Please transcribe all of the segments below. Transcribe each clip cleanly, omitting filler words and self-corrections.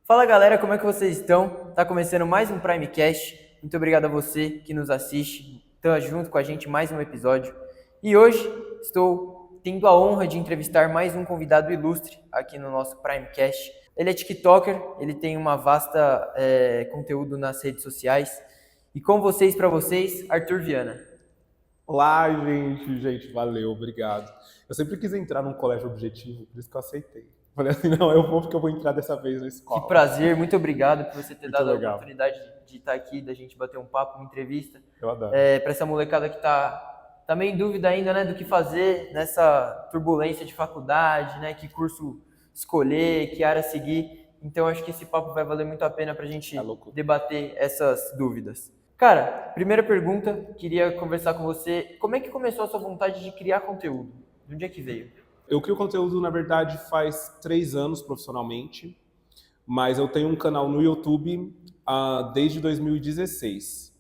Fala galera, como é que vocês estão? Tá começando mais um Primecast. Muito obrigado a você que nos assiste, tá junto com a gente mais um episódio. E hoje estou tendo a honra de entrevistar mais um convidado ilustre aqui no nosso Primecast. Ele é TikToker, ele tem uma vasta conteúdo nas redes sociais. E com vocês, para vocês, Arthur Viana. Olá, gente, valeu, obrigado. Eu sempre quis entrar num colégio objetivo, por isso que eu aceitei. Falei assim, não, eu vou porque eu vou entrar dessa vez na escola. Que prazer, muito obrigado por você ter Muito dado legal. a oportunidade de estar aqui, da gente bater um papo, uma entrevista. Eu adoro. Para essa molecada que tá meio em dúvida ainda, né, do que fazer nessa turbulência de faculdade, né, que curso escolher, que área seguir. Então acho que esse papo vai valer muito a pena pra gente debater essas dúvidas. Cara, primeira pergunta, queria conversar com você. Como é que começou a sua vontade de criar conteúdo? De onde é que veio? Eu crio conteúdo, na verdade, faz 3 anos profissionalmente, mas eu tenho um canal no YouTube desde 2016.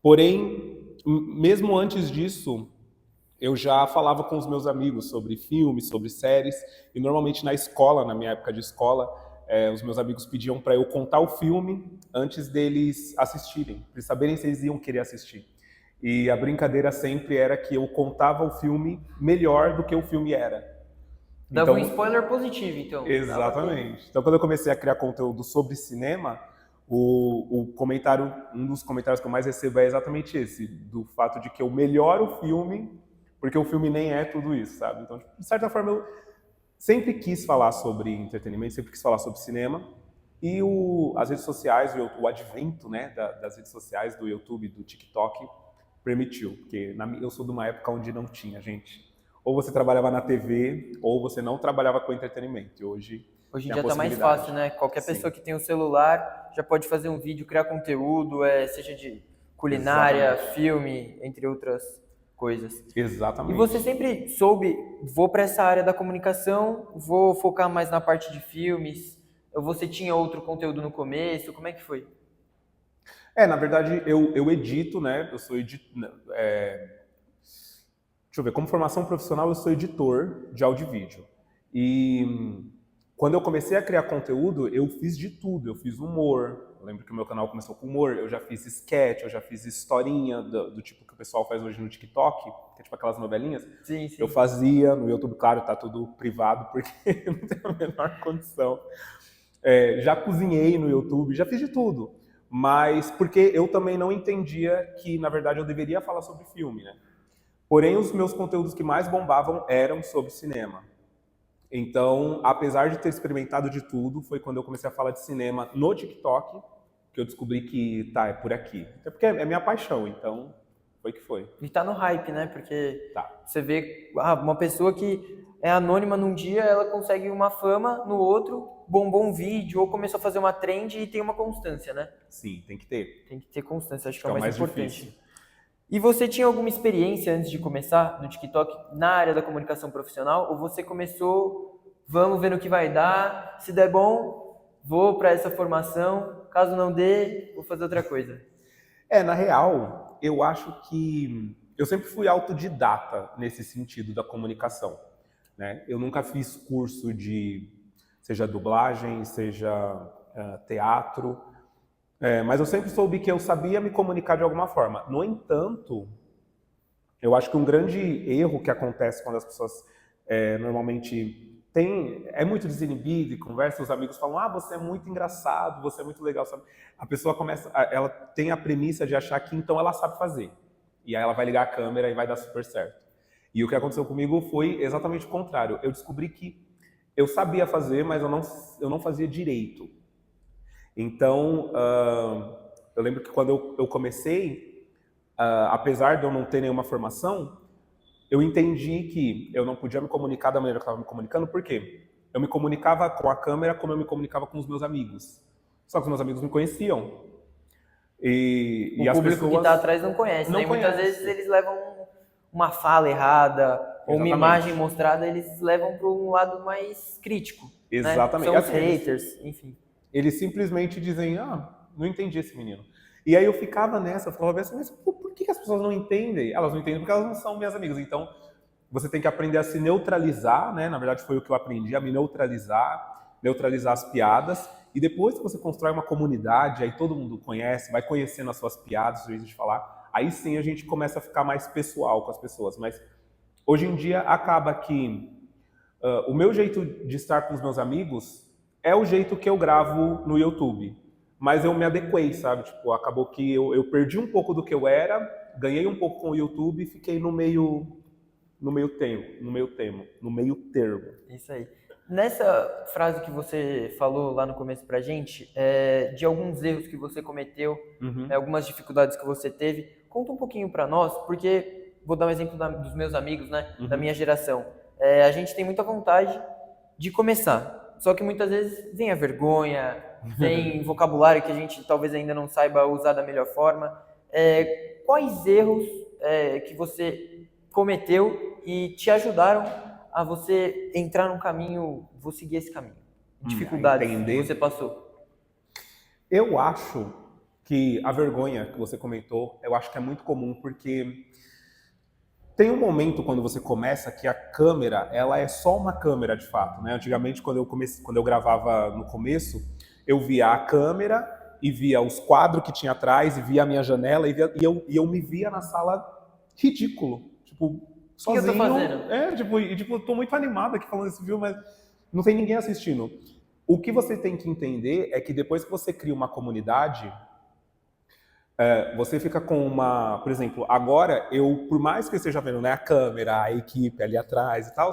Porém, mesmo antes disso, eu já falava com os meus amigos sobre filmes, sobre séries, e normalmente na escola, na minha época de escola, os meus amigos pediam para eu contar o filme antes deles assistirem, para eles saberem se eles iam querer assistir. E a brincadeira sempre era que eu contava o filme melhor do que o filme era. Dava um spoiler positivo, então. Exatamente. Então, quando eu comecei a criar conteúdo sobre cinema, um dos comentários que eu mais recebo é exatamente esse, do fato de que eu melhoro o filme, porque o filme nem é tudo isso, sabe? Então, de certa forma, eu sempre quis falar sobre entretenimento, sempre quis falar sobre cinema, e as redes sociais, o advento, né, das redes sociais, do YouTube, do TikTok, permitiu, porque eu sou de uma época onde não tinha, gente. Ou você trabalhava na TV, ou você não trabalhava com entretenimento. E hoje em dia tá mais fácil, né? Qualquer pessoa que tem um celular já pode fazer um vídeo, criar conteúdo, seja de culinária, filme, entre outras coisas. Exatamente. E você sempre soube, vou para essa área da comunicação, vou focar mais na parte de filmes, ou você tinha outro conteúdo no começo, como é que foi? Na verdade, eu edito, né? Eu sou editor. Deixa eu ver, como formação profissional, eu sou editor de áudio e vídeo. E quando eu comecei a criar conteúdo, eu fiz de tudo. Eu fiz humor. Eu lembro que o meu canal começou com humor. Eu já fiz sketch, eu já fiz historinha do tipo que o pessoal faz hoje no TikTok, que é tipo aquelas novelinhas. Sim. Eu fazia no YouTube, claro, tá tudo privado, porque não tem a menor condição. Já cozinhei no YouTube, já fiz de tudo. Mas porque eu também não entendia que, na verdade, eu deveria falar sobre filme, né? Porém, os meus conteúdos que mais bombavam eram sobre cinema. Então, apesar de ter experimentado de tudo, foi quando eu comecei a falar de cinema no TikTok que eu descobri que, é por aqui. Até porque é minha paixão, então foi que foi. E tá no hype, né? Porque você vê uma pessoa que é anônima num dia, ela consegue uma fama, no outro bombou um vídeo, ou começou a fazer uma trend e tem uma constância, né? Sim, tem que ter. Tem que ter constância, acho que é o mais importante. Difícil. E você tinha alguma experiência antes de começar no TikTok na área da comunicação profissional? Ou você começou, vamos ver no que vai dar, se der bom, vou para essa formação, caso não dê, vou fazer outra coisa? Na real, eu acho que eu sempre fui autodidata nesse sentido da comunicação, né? Eu nunca fiz curso de, seja dublagem, seja teatro, mas eu sempre soube que eu sabia me comunicar de alguma forma. No entanto, eu acho que um grande erro que acontece quando as pessoas normalmente é muito desinibido e conversa, os amigos falam, você é muito engraçado, você é muito legal, sabe? A pessoa ela tem a premissa de achar que então ela sabe fazer. E aí ela vai ligar a câmera e vai dar super certo. E o que aconteceu comigo foi exatamente o contrário. Eu descobri que eu sabia fazer, mas eu não fazia direito. Então, eu lembro que quando eu comecei, apesar de eu não ter nenhuma formação, eu entendi que eu não podia me comunicar da maneira que eu estava me comunicando, por quê? Eu me comunicava com a câmera como eu me comunicava com os meus amigos. Só que os meus amigos me conheciam. O público que está atrás não conhece, né? E muitas vezes eles levam uma fala errada, ou uma imagem mostrada, eles levam para um lado mais crítico. Exatamente. Né? São os haters, enfim. Eles simplesmente dizem, não entendi esse menino. E aí eu ficava nessa, eu falava assim, mas por que as pessoas não entendem? Elas não entendem porque elas não são minhas amigas. Então, você tem que aprender a se neutralizar, né? Na verdade, foi o que eu aprendi, a me neutralizar, neutralizar as piadas. E depois que você constrói uma comunidade, aí todo mundo conhece, vai conhecendo as suas piadas, o jeito de falar, aí sim a gente começa a ficar mais pessoal com as pessoas. Mas hoje em dia acaba que o meu jeito de estar com os meus amigos é o jeito que eu gravo no YouTube. Mas eu me adequei, sabe? Tipo, acabou que eu perdi um pouco do que eu era, ganhei um pouco com o YouTube e fiquei no meio termo. Isso aí. Nessa frase que você falou lá no começo pra gente, de alguns erros que você cometeu, algumas dificuldades que você teve, conta um pouquinho pra nós, porque vou dar um exemplo dos meus amigos, né, da minha geração. A gente tem muita vontade de começar, só que muitas vezes vem a vergonha, vem vocabulário que a gente talvez ainda não saiba usar da melhor forma. Quais erros que você cometeu e te ajudaram a você entrar num caminho, vou seguir esse caminho? Dificuldades que você passou? Eu acho que a vergonha que você comentou, eu acho que é muito comum, porque tem um momento quando você começa que a câmera, ela é só uma câmera de fato, né? Antigamente, quando eu gravava no começo, eu via a câmera e via os quadros que tinha atrás, e via a minha janela, e eu me via na sala ridículo, tipo, sozinho. O que eu tô fazendo? Eu tô muito animado aqui falando esse vídeo, mas não tem ninguém assistindo. O que você tem que entender é que depois que você cria uma comunidade, você fica com uma... Por exemplo, agora, por mais que eu esteja vendo, né, a câmera, a equipe ali atrás e tal,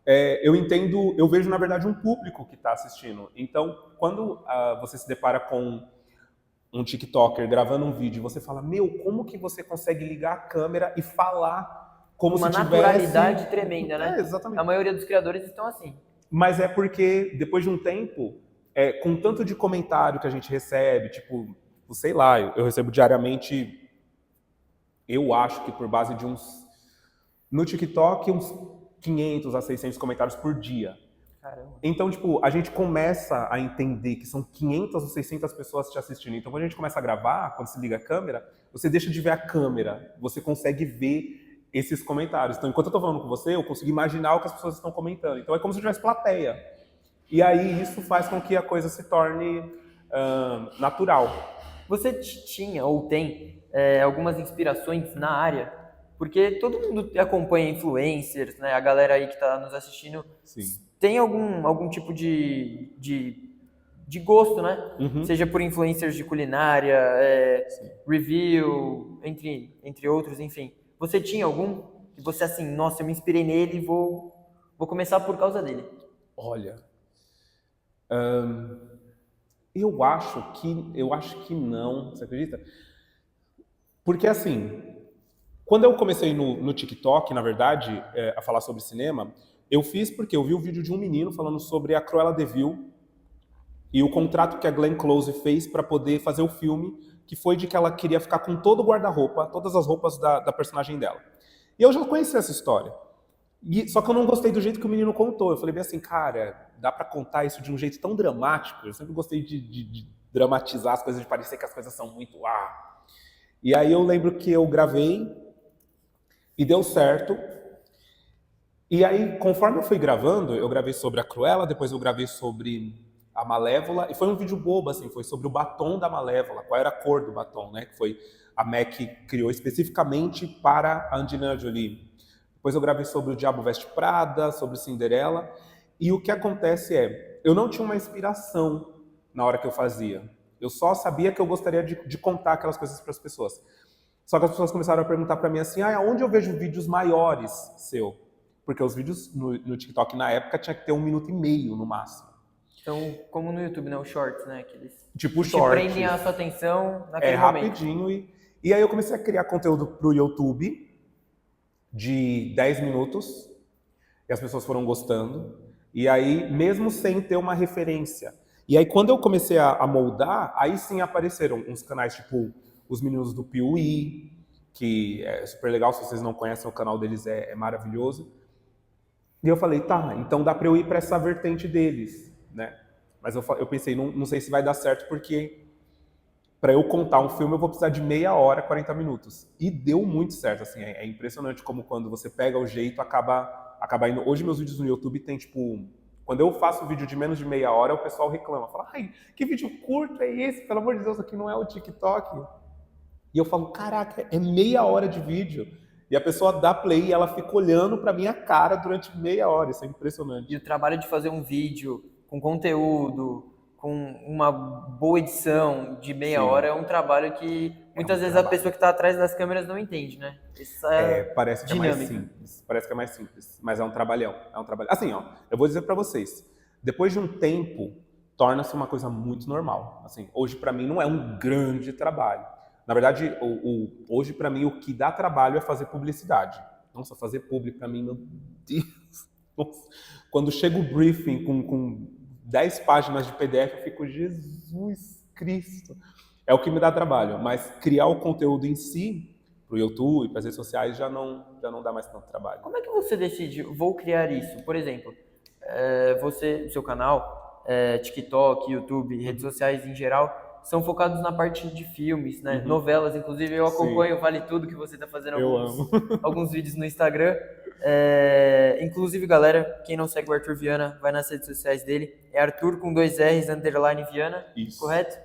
eu vejo, na verdade, um público que está assistindo. Então, quando você se depara com um TikToker gravando um vídeo, você fala, como que você consegue ligar a câmera e falar como se tivesse... Uma naturalidade tremenda, né? Exatamente. A maioria dos criadores estão assim. Mas é porque, depois de um tempo, com tanto de comentário que a gente recebe, tipo, sei lá, eu recebo diariamente, eu acho que por base de no TikTok, uns 500 a 600 comentários por dia. Caramba. Então, tipo, a gente começa a entender que são 500 ou 600 pessoas te assistindo. Então, quando a gente começa a gravar, quando se liga a câmera, você deixa de ver a câmera, você consegue ver esses comentários. Então, enquanto eu tô falando com você, eu consigo imaginar o que as pessoas estão comentando. Então, é como se tivesse plateia. E aí, isso faz com que a coisa se torne natural. Você tinha ou tem algumas inspirações na área? Porque todo mundo acompanha influencers, né? A galera aí que está nos assistindo. Sim. Tem algum tipo de gosto, né? Seja por influencers de culinária, review, entre outros, enfim. Você tinha algum que você assim, nossa, eu me inspirei nele e vou começar por causa dele? Olha, eu acho que não, você acredita? Porque assim, quando eu comecei no TikTok, na verdade, a falar sobre cinema, eu fiz porque eu vi o vídeo de um menino falando sobre a Cruella de Vil e o contrato que a Glenn Close fez para poder fazer o filme, que foi de que ela queria ficar com todo o guarda-roupa, todas as roupas da personagem dela. E eu já conheci essa história. Só que eu não gostei do jeito que o menino contou. Eu falei bem assim, cara, dá pra contar isso de um jeito tão dramático? Eu sempre gostei de dramatizar as coisas, de parecer que as coisas são muito... E aí eu lembro que eu gravei e deu certo. E aí, conforme eu fui gravando, eu gravei sobre a Cruella, depois eu gravei sobre a Malévola, e foi um vídeo bobo, assim, foi sobre o batom da Malévola, qual era a cor do batom, né? Que foi a MAC criou especificamente para a Angelina Jolie. Depois eu gravei sobre o Diabo Veste Prada, sobre Cinderela. E o que acontece eu não tinha uma inspiração na hora que eu fazia. Eu só sabia que eu gostaria de contar aquelas coisas para as pessoas. Só que as pessoas começaram a perguntar para mim assim, aonde eu vejo vídeos maiores seu? Porque os vídeos no TikTok na época tinha que ter 1,5 minutos no máximo. Então, como no YouTube, né? Os shorts, né? Tipo que shorts. prendem a sua atenção naquele momento. Rapidinho. E aí eu comecei a criar conteúdo pro YouTube de 10 minutos, e as pessoas foram gostando, e aí, mesmo sem ter uma referência. E aí, quando eu comecei a moldar, aí sim apareceram uns canais tipo Os Meninos do Piuí, que é super legal, se vocês não conhecem, o canal deles é maravilhoso. E eu falei, tá, então dá pra eu ir pra essa vertente deles, né? Mas eu pensei, não sei se vai dar certo, porque para eu contar um filme eu vou precisar de meia hora, 40 minutos. E deu muito certo, assim, é impressionante como quando você pega o jeito, acaba indo... Hoje meus vídeos no YouTube tem, tipo, Quando eu faço vídeo de menos de meia hora, o pessoal reclama. Fala, ai, que vídeo curto é esse? Pelo amor de Deus, aqui não é o TikTok. E eu falo, caraca, é meia hora de vídeo. E a pessoa dá play e ela fica olhando pra minha cara durante meia hora. Isso é impressionante. E o trabalho de fazer um vídeo com conteúdo, com uma boa edição de meia Sim. hora, é um trabalho que muitas vezes a pessoa que está atrás das câmeras não entende, né? Essa Parece que dinâmica. é mais simples. Parece que é mais simples, mas é um trabalhão. É um trabalho. Assim, ó, eu vou dizer pra vocês. Depois de um tempo, torna-se uma coisa muito normal. Assim, hoje pra mim não é um grande trabalho. Na verdade, hoje pra mim o que dá trabalho é fazer publicidade. Nossa, fazer publi pra mim, meu Deus. Nossa. Quando chega o briefing com 10 páginas de PDF, eu fico, Jesus Cristo. É o que me dá trabalho, mas criar o conteúdo em si, pro YouTube, para as redes sociais, já não dá mais tanto trabalho. Como é que você decide, vou criar isso? Por exemplo, você, seu canal, TikTok, YouTube, redes sociais em geral, são focados na parte de filmes, né? Novelas, inclusive eu acompanho, vale tudo que você está fazendo alguns vídeos no Instagram. Inclusive, galera, quem não segue o Arthur Viana, vai nas redes sociais dele. É Arthur com 2 R's, _ Viana, Isso. Correto?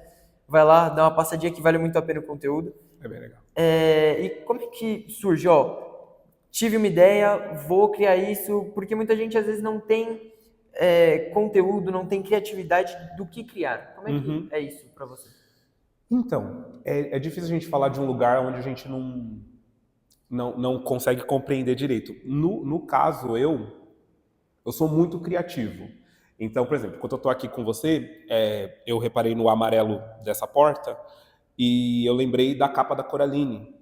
Vai lá, dá uma passadinha que vale muito a pena o conteúdo. É bem legal. E como é que surge? Tive uma ideia, vou criar isso, porque muita gente às vezes não tem conteúdo, não tem criatividade do que criar. Como é que é isso para você? Então, é difícil a gente falar de um lugar onde a gente não consegue compreender direito. No caso, eu sou muito criativo. Então, por exemplo, quando eu estou aqui com você, eu reparei no amarelo dessa porta e eu lembrei da capa da Coraline.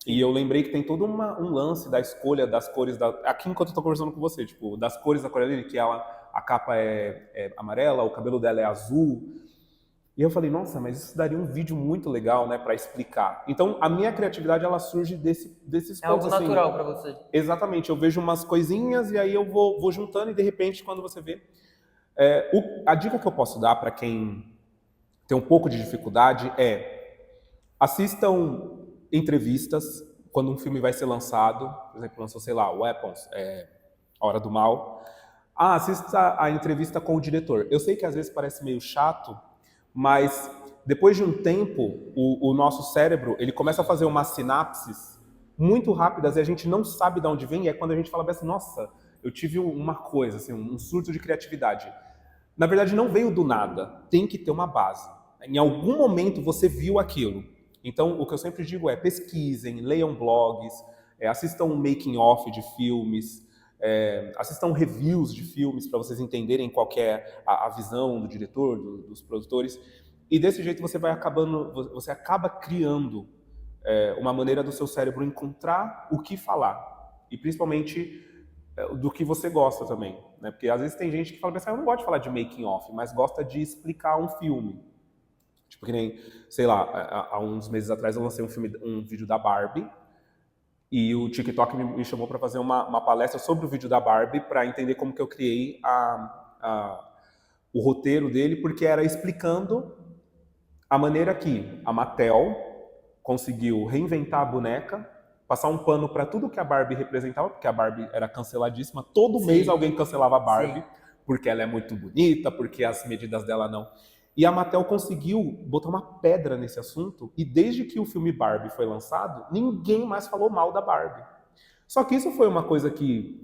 E eu lembrei que tem todo um lance da escolha das cores aqui enquanto eu estou conversando com você, tipo, das cores da Coraline, que a capa é amarela, o cabelo dela é azul. E eu falei, nossa, mas isso daria um vídeo muito legal, né, para explicar. Então, a minha criatividade, ela surge desses pontos. É algo natural para você. Exatamente, eu vejo umas coisinhas e aí eu vou juntando e de repente, quando você vê... a dica que eu posso dar para quem tem um pouco de dificuldade assistam entrevistas quando um filme vai ser lançado. Por exemplo, lançou, sei lá, Weapons, A Hora do Mal. Assista a entrevista com o diretor. Eu sei que às vezes parece meio chato, mas depois de um tempo, o nosso cérebro ele começa a fazer umas sinapses muito rápidas e a gente não sabe de onde vem. E é quando a gente fala assim, nossa, eu tive uma coisa, assim, um surto de criatividade. Na verdade, não veio do nada. Tem que ter uma base. Em algum momento você viu aquilo. Então, o que eu sempre digo é pesquisem, leiam blogs, assistam um making-of de filmes, assistam reviews de filmes para vocês entenderem qual que é a visão do diretor, dos produtores. E desse jeito você acaba criando uma maneira do seu cérebro encontrar o que falar. E principalmente do que você gosta também, né? Porque às vezes tem gente que fala assim, eu não gosto de falar de making off, mas gosta de explicar um filme. Tipo que nem, sei lá, há uns meses atrás eu lancei um vídeo da Barbie e o TikTok me chamou para fazer uma palestra sobre o vídeo da Barbie para entender como que eu criei o roteiro dele, porque era explicando a maneira que a Mattel conseguiu reinventar a boneca, passar um pano para tudo que a Barbie representava, porque a Barbie era canceladíssima. Todo mês alguém cancelava a Barbie, porque ela é muito bonita, porque as medidas dela não... E a Mattel conseguiu botar uma pedra nesse assunto, e desde que o filme Barbie foi lançado, ninguém mais falou mal da Barbie. Só que isso foi uma coisa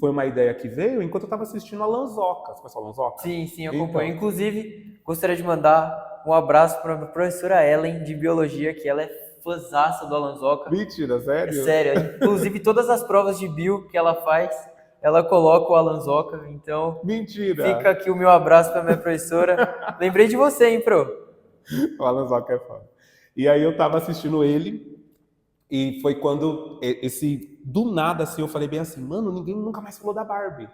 foi uma ideia que veio enquanto eu estava assistindo a Lanzoca. Você conhece a Lanzoca? Sim, eu acompanho. Então, inclusive, gostaria de mandar um abraço para a professora Ellen, de Biologia, que ela é fãzaça do Alanzoca. Mentira, sério? É sério. Inclusive, todas as provas de bio que ela faz, ela coloca o Alanzoca. Então, mentira. Fica aqui o meu abraço para minha professora. Lembrei de você, hein, Pro? O Alanzoca é foda. E aí eu tava assistindo ele, e foi quando do nada, assim, eu falei bem assim, mano, ninguém nunca mais falou da Barbie.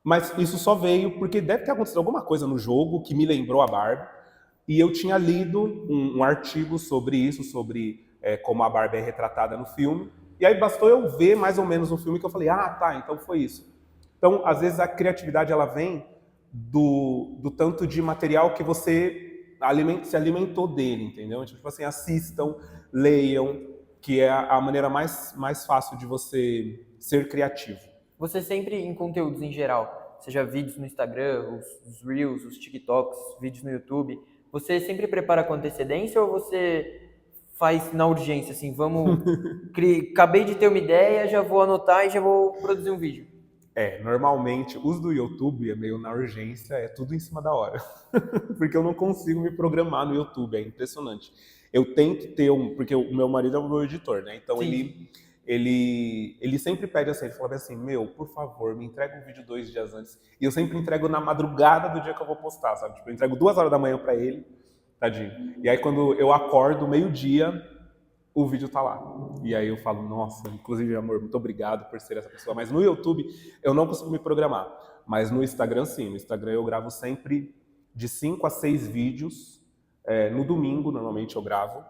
Mas isso só veio porque deve ter acontecido alguma coisa no jogo que me lembrou a Barbie. E eu tinha lido um artigo sobre isso, sobre como a Barbie é retratada no filme. E aí bastou eu ver mais ou menos o filme que eu falei, tá, então foi isso. Então, às vezes, a criatividade ela vem do tanto de material que você se alimentou dele, entendeu? Tipo assim, assistam, leiam, que é a maneira mais fácil de você ser criativo. Você sempre, em conteúdos em geral, seja vídeos no Instagram, os Reels, os TikToks, vídeos no YouTube, você sempre prepara com antecedência ou você faz na urgência, assim, acabei de ter uma ideia, já vou anotar e já vou produzir um vídeo? Normalmente, os do YouTube é meio na urgência, é tudo em cima da hora. Porque eu não consigo me programar no YouTube, é impressionante. Eu tento ter porque o meu marido é o meu editor, né? Então Sim. ele sempre pede assim, ele fala assim, por favor, me entrega um vídeo 2 dias antes. E eu sempre entrego na madrugada do dia que eu vou postar, sabe? Tipo, eu entrego 2 horas da manhã pra ele, tadinho. E aí quando eu acordo, meio-dia, o vídeo tá lá. E aí eu falo, nossa, inclusive, amor, muito obrigado por ser essa pessoa. Mas no YouTube eu não consigo me programar. Mas no Instagram, sim. No Instagram eu gravo sempre de 5 a 6 vídeos. No domingo, normalmente, eu gravo.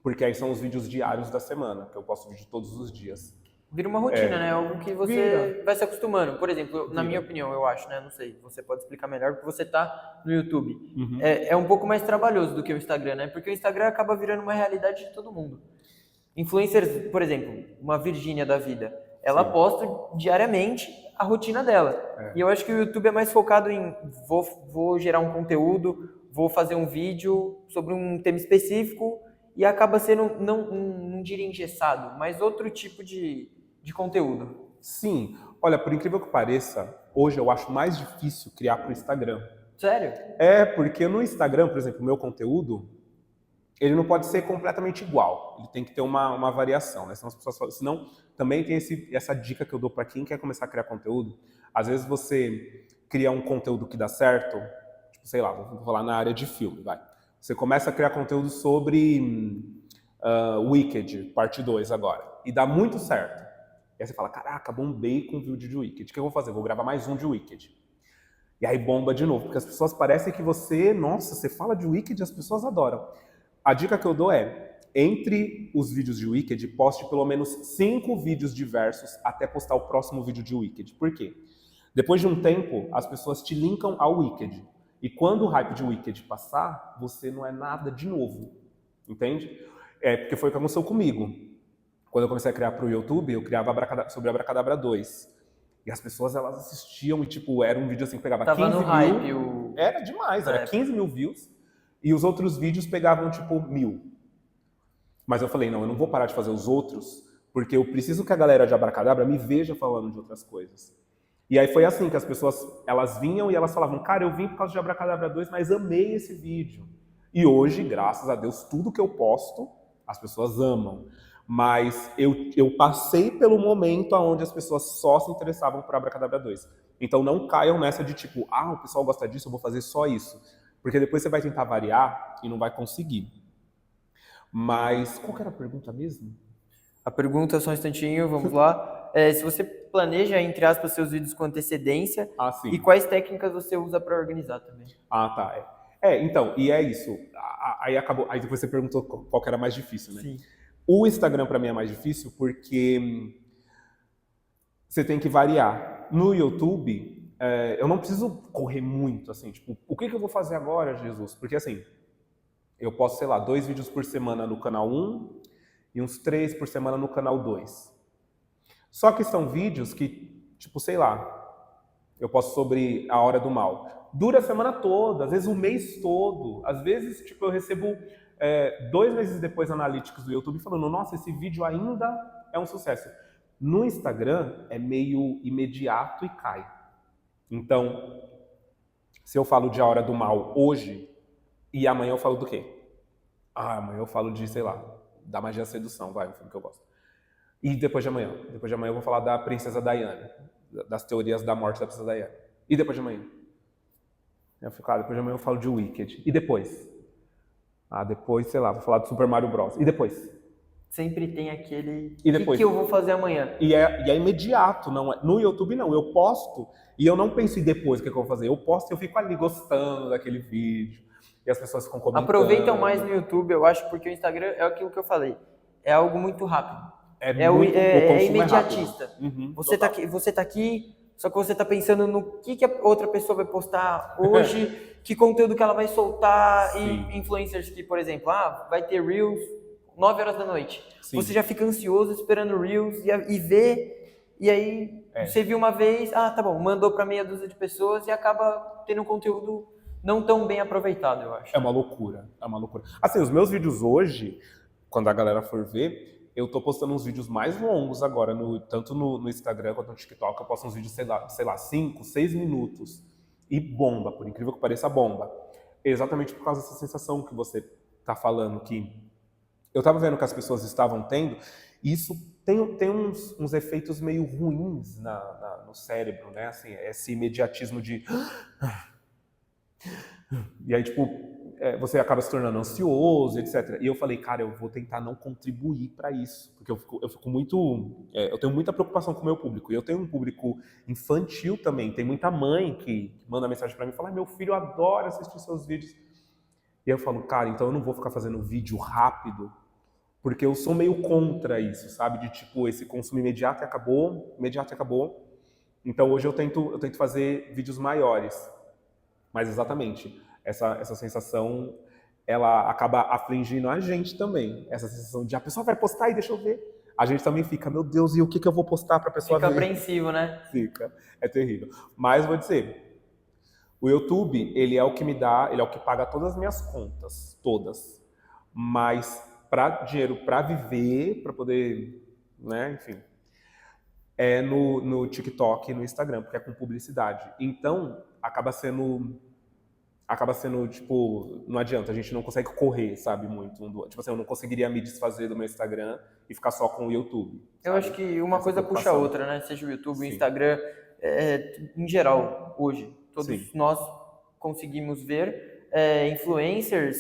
Porque aí são os vídeos diários da semana, que eu posto vídeo todos os dias. Vira uma rotina, né? Algo que você vai se acostumando. Por exemplo, na minha opinião, eu acho, né? Não sei, você pode explicar melhor, porque você tá no YouTube. É um pouco mais trabalhoso do que o Instagram, né? Porque o Instagram acaba virando uma realidade de todo mundo. Influencers, por exemplo, uma Virgínia da vida, ela posta diariamente a rotina dela. E eu acho que o YouTube é mais focado em vou gerar um conteúdo, vou fazer um vídeo sobre um tema específico e acaba sendo, não diria engessado, mas outro tipo de conteúdo. Sim. Olha, por incrível que pareça, hoje eu acho mais difícil criar para o Instagram. Sério? Porque no Instagram, por exemplo, o meu conteúdo, ele não pode ser completamente igual. Ele tem que ter uma variação, né? Senão as pessoas falam, senão também tem essa dica que eu dou para quem quer começar a criar conteúdo. Às vezes você cria um conteúdo que dá certo, tipo, sei lá, vou falar na área de filme, vai. Você começa a criar conteúdo sobre Wicked, parte 2 agora, e dá muito certo. E aí você fala, caraca, bombei com o vídeo de Wicked. O que eu vou fazer? Vou gravar mais um de Wicked. E aí bomba de novo, porque as pessoas parecem que você fala de Wicked e as pessoas adoram. A dica que eu dou é, entre os vídeos de Wicked, poste pelo menos 5 vídeos diversos até postar o próximo vídeo de Wicked. Por quê? Depois de um tempo, as pessoas te linkam ao Wicked. E quando o hype de Wicked passar, você não é nada de novo. Entende? Porque foi o que aconteceu comigo. Quando eu comecei a criar para o YouTube, eu criava sobre Abracadabra 2. E as pessoas, elas assistiam e, tipo, era um vídeo assim que pegava 15 mil. Hype, Era demais, era 15 mil views. E os outros vídeos pegavam, tipo, 1.000. Mas eu falei, não, eu não vou parar de fazer os outros, porque eu preciso que a galera de Abracadabra me veja falando de outras coisas. E aí foi assim que as pessoas, elas vinham e elas falavam, cara, eu vim por causa de Abracadabra 2, mas amei esse vídeo. E hoje, graças a Deus, tudo que eu posto, as pessoas amam. Mas eu passei pelo momento onde as pessoas só se interessavam por Abracadabra 2. Então não caiam nessa de tipo, o pessoal gosta disso, eu vou fazer só isso. Porque depois você vai tentar variar e não vai conseguir. Mas qual que era a pergunta mesmo? A pergunta, só um instantinho, vamos lá. Se você planeja, entre aspas, seus vídeos com antecedência Sim. E quais técnicas você usa para organizar também? Tá. Então, e é isso. Aí depois você perguntou qual que era mais difícil, né? Sim. O Instagram para mim é mais difícil porque você tem que variar. No YouTube, eu não preciso correr muito, assim, tipo, o que eu vou fazer agora, Jesus? Porque, assim, eu posto, sei lá, 2 vídeos por semana no canal 1 e uns 3 por semana no canal 2. Só que são vídeos que, tipo, sei lá, eu posto sobre a hora do mal. Dura a semana toda, às vezes o mês todo. Às vezes, tipo, eu recebo 2 meses depois analytics do YouTube falando, nossa, esse vídeo ainda é um sucesso. No Instagram é meio imediato e cai. Então, se eu falo de A Hora do Mal hoje, e amanhã eu falo do quê? Amanhã eu falo de, sei lá, da Magia da Sedução, vai, um filme que eu gosto. E depois de amanhã? Depois de amanhã eu vou falar da Princesa Diana, das teorias da morte da Princesa Diana. E depois de amanhã? Eu fico, depois de amanhã eu falo de Wicked. E depois? Depois, sei lá, vou falar do Super Mario Bros. E depois? Sempre tem aquele... E depois? O que eu vou fazer amanhã? E é imediato, não é? No YouTube não, eu posto e eu não penso em depois o que eu vou fazer. Eu posto e eu fico ali gostando daquele vídeo. E as pessoas ficam comentando. Aproveitam mais no YouTube, eu acho, porque o Instagram é aquilo que eu falei. É algo muito rápido. É imediatista. Uhum, você tá aqui, só que você tá pensando no que a outra pessoa vai postar hoje, que conteúdo que ela vai soltar. Sim. E influencers que, por exemplo, vai ter Reels 9 horas da noite. Sim. Você já fica ansioso esperando Reels e ver e aí você viu uma vez, tá bom, mandou para meia dúzia de pessoas e acaba tendo um conteúdo não tão bem aproveitado, eu acho. É uma loucura, é uma loucura. Assim, os meus vídeos hoje, quando a galera for ver, eu tô postando uns vídeos mais longos agora, tanto no Instagram quanto no TikTok, eu posto uns vídeos, sei lá, 5, 6 minutos. E bomba, por incrível que pareça, bomba. Exatamente por causa dessa sensação que você tá falando, que eu tava vendo que as pessoas estavam tendo, e isso tem uns efeitos meio ruins no cérebro, né? Assim, esse imediatismo de... E aí, tipo, você acaba se tornando ansioso, etc. E eu falei, cara, eu vou tentar não contribuir para isso, porque eu fico muito... eu tenho muita preocupação com o meu público. E eu tenho um público infantil também. Tem muita mãe que manda mensagem para mim e fala, meu filho adora assistir seus vídeos. E eu falo, cara, então eu não vou ficar fazendo vídeo rápido, porque eu sou meio contra isso, sabe? De tipo, esse consumo imediato e acabou, imediato e acabou. Então hoje eu tento fazer vídeos maiores. Mas exatamente, essa sensação, ela acaba afligindo a gente também. Essa sensação de a pessoa vai postar e deixa eu ver. A gente também fica, meu Deus, e o que eu vou postar para a pessoa ver? Fica apreensivo, né? Fica, é terrível. Mas vou dizer, o YouTube, ele é o que me dá, ele é o que paga todas as minhas contas, todas. Mas para dinheiro para viver, para poder, né, enfim, é no TikTok e no Instagram, porque é com publicidade. Então, acaba sendo, tipo, não adianta, a gente não consegue correr, sabe, muito. Tipo assim, eu não conseguiria me desfazer do meu Instagram e ficar só com o YouTube. Eu acho que uma coisa puxa a outra, né? Seja o YouTube, o Instagram, em geral, hoje, todos nós conseguimos ver influencers,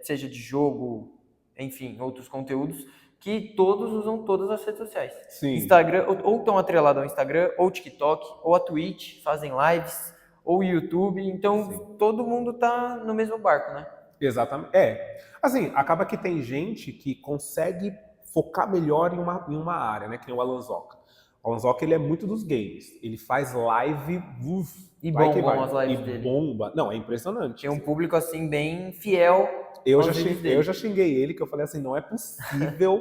seja de jogo, enfim, outros conteúdos, que todos usam todas as redes sociais. Sim. Instagram, ou estão atrelados ao Instagram, ou TikTok, ou a Twitch, fazem lives, ou YouTube, então todo mundo tá no mesmo barco, né? Exatamente. Assim, acaba que tem gente que consegue focar melhor em uma área, né? Que nem o Alanzoca. O Alanzoca, ele é muito dos games. Ele faz live... E bombam as lives dele. Bomba. Não, é impressionante. Tem um público, assim, bem fiel. Eu já xinguei ele, que eu falei assim, não é possível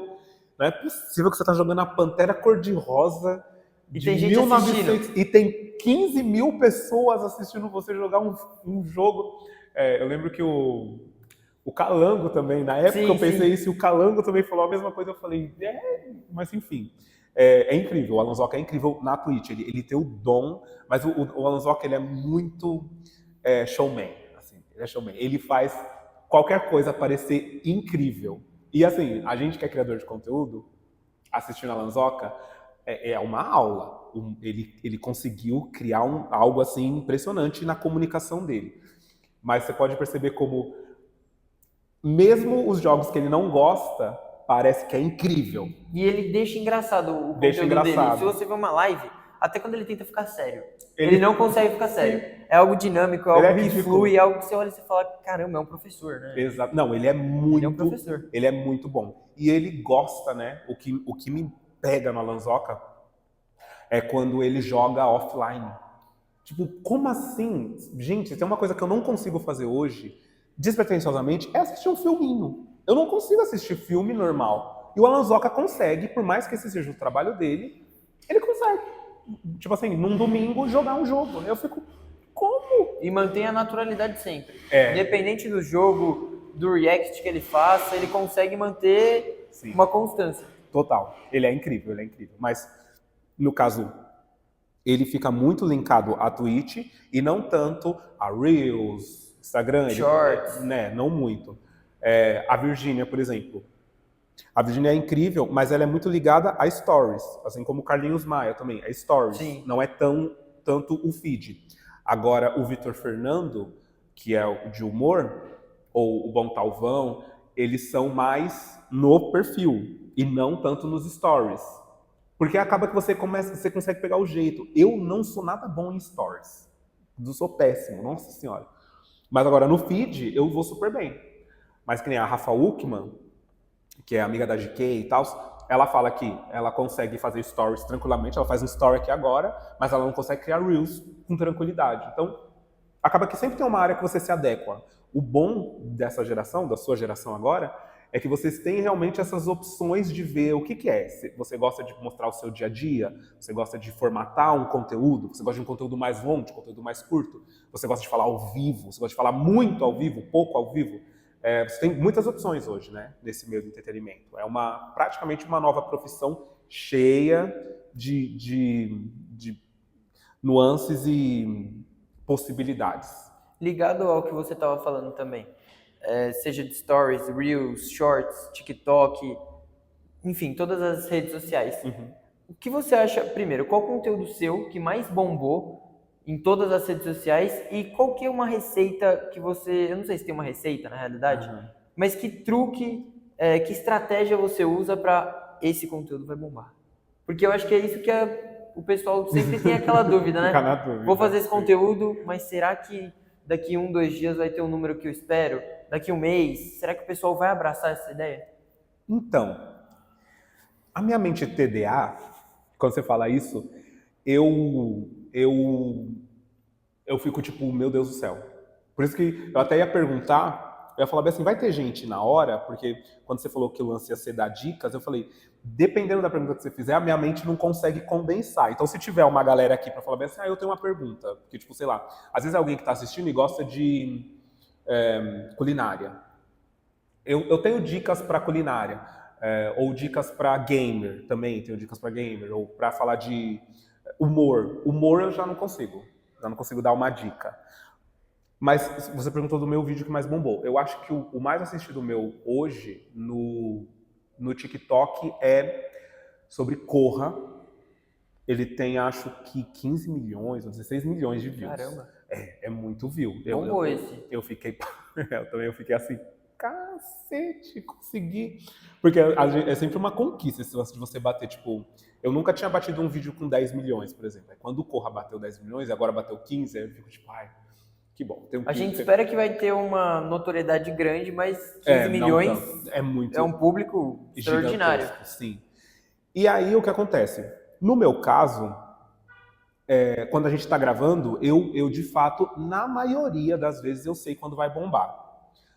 que você tá jogando a Pantera Cor-de-Rosa de tem gente 1900 assistindo. E tem 15 mil pessoas assistindo você jogar um jogo. Eu lembro que o Calango também, na época eu pensei isso, e o Calango também falou a mesma coisa, eu falei, mas enfim. É incrível, o Alanzoca é incrível na Twitch, ele tem o dom, mas o Alanzoca, ele é muito showman, assim, ele é showman, ele faz qualquer coisa parecer incrível. E assim, a gente que é criador de conteúdo, assistindo a Alanzoca, é uma aula. Ele conseguiu criar algo assim impressionante na comunicação dele. Mas você pode perceber como, mesmo os jogos que ele não gosta, parece que é incrível. E ele deixa engraçado o conteúdo dele. Se você vê uma live, até quando ele tenta ficar sério, ele não consegue ficar sério. É algo dinâmico, é algo que flui, é algo que você olha e você fala, caramba, é um professor, né? Exato. Não, ele é um professor. Ele é muito bom. E ele gosta, né? O que me pega no Alanzoca é quando ele joga offline. Tipo, como assim? Gente, tem uma coisa que eu não consigo fazer hoje, despretensiosamente, é assistir um filminho. Eu não consigo assistir filme normal. E o Alanzoca consegue, por mais que esse seja o trabalho dele, ele consegue. Tipo assim, num domingo, jogar um jogo. Eu fico, como? E mantém a naturalidade sempre. Independente do jogo, do react que ele faça, ele consegue manter uma constância. Total. Ele é incrível, ele é incrível. Mas, no caso, ele fica muito linkado à Twitch e não tanto a Reels, Instagram. Shorts. Né, não muito. A Virgínia, por exemplo. A Virgínia é incrível, mas ela é muito ligada a Stories. Assim como o Carlinhos Maia também. É Stories. Sim. Não é tanto o feed. Agora, o Vitor Fernando, que é o de humor, ou o Bom Talvão, eles são mais no perfil e não tanto nos stories. Porque acaba que você consegue pegar o jeito. Eu não sou nada bom em stories. Eu sou péssimo, nossa senhora. Mas agora no feed eu vou super bem. Mas que nem a Rafa Uckmann, que é amiga da GK e tal, ela fala que ela consegue fazer stories tranquilamente, ela faz um story aqui agora, mas ela não consegue criar reels com tranquilidade. Então, acaba que sempre tem uma área que você se adequa. O bom dessa geração, da sua geração agora, é que vocês têm realmente essas opções de ver o que é. Você gosta de mostrar o seu dia a dia? Você gosta de formatar um conteúdo? Você gosta de um conteúdo mais longo, de um conteúdo mais curto? Você gosta de falar ao vivo? Você gosta de falar muito ao vivo, pouco ao vivo? Você tem muitas opções hoje, né, nesse meio do entretenimento. É praticamente uma nova profissão cheia de nuances e possibilidades. Ligado ao que você estava falando também, seja de stories, reels, shorts, TikTok, enfim, todas as redes sociais. O que você acha, primeiro, qual conteúdo seu que mais bombou em todas as redes sociais e qual que é uma receita que você, eu não sei se tem uma receita na realidade, mas que truque, que estratégia você usa para esse conteúdo vai bombar? Porque eu acho que é isso que o pessoal sempre tem aquela dúvida, né? Fica na dúvida, Vou fazer esse conteúdo, mas será que daqui 1, 2 dias vai ter o número que eu espero? Daqui 1 mês? Será que o pessoal vai abraçar essa ideia? Então, a minha mente TDA, quando você fala isso, eu fico tipo, meu Deus do céu. Por isso que eu até ia perguntar, eu ia falar bem assim, vai ter gente na hora, porque quando você falou que o lance ia ser dar dicas, eu falei, dependendo da pergunta que você fizer, a minha mente não consegue condensar. Então, se tiver uma galera aqui para falar bem assim, eu tenho uma pergunta, porque tipo, sei lá, às vezes é alguém que está assistindo e gosta de culinária. Eu tenho dicas para culinária, ou dicas para gamer também, tenho dicas para gamer, ou para falar de humor. Humor eu já não consigo dar uma dica. Mas você perguntou do meu vídeo que mais bombou. Eu acho que o mais assistido meu hoje no TikTok é sobre Corra. Ele tem, acho que 15 milhões ou 16 milhões de views. Caramba. É muito view. Bombou esse. Eu fiquei assim, cacete, consegui. Porque é sempre uma conquista esse lance de você bater, tipo... Eu nunca tinha batido um vídeo com 10 milhões, por exemplo. Quando o Corra bateu 10 milhões e agora bateu 15, aí eu fico tipo, ai, que bom. A gente espera que vai ter uma notoriedade grande, mas 15 milhões é um público extraordinário. Sim. E aí o que acontece? No meu caso, quando a gente está gravando, eu de fato, na maioria das vezes, eu sei quando vai bombar.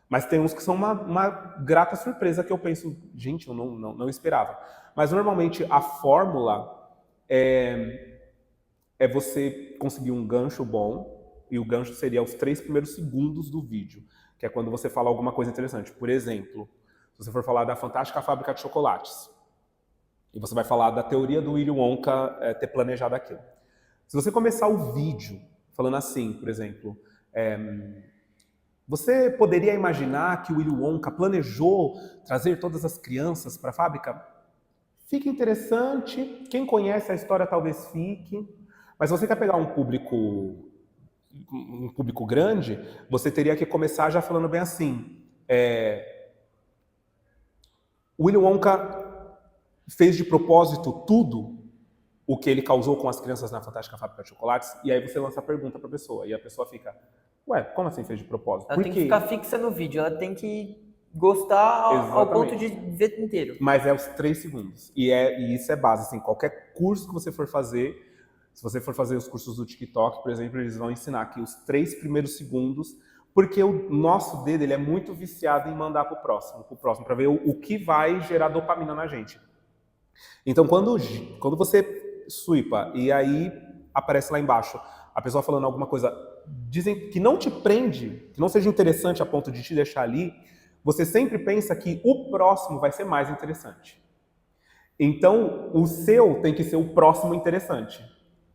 Mas tem uns que são uma grata surpresa que eu penso, gente, eu não esperava. Mas normalmente a fórmula é você conseguir um gancho bom, e o gancho seria os 3 primeiros segundos do vídeo, que é quando você fala alguma coisa interessante. Por exemplo, se você for falar da Fantástica Fábrica de Chocolates, e você vai falar da teoria do Willy Wonka ter planejado aquilo. Se você começar o vídeo falando assim, por exemplo, você poderia imaginar que o Willy Wonka planejou trazer todas as crianças para a fábrica? Fica interessante, quem conhece a história talvez fique, mas você quer pegar um público grande, você teria que começar já falando bem assim, o Willy Wonka fez de propósito tudo o que ele causou com as crianças na Fantástica Fábrica de Chocolates, e aí você lança a pergunta para a pessoa, e a pessoa fica, ué, como assim fez de propósito? Ela tem que ficar fixa no vídeo, ela tem que gostar ao ponto de ver inteiro. Mas é os 3 segundos, e isso é base, assim, qualquer curso que você for fazer, se você for fazer os cursos do TikTok, por exemplo, eles vão ensinar aqui os 3 primeiros segundos, porque o nosso dedo ele é muito viciado em mandar pro próximo, para ver o que vai gerar dopamina na gente. Então, quando você swipa e aí aparece lá embaixo a pessoa falando alguma coisa dizem que não te prende, que não seja interessante a ponto de te deixar ali, você sempre pensa que o próximo vai ser mais interessante. Então, o seu tem que ser o próximo interessante.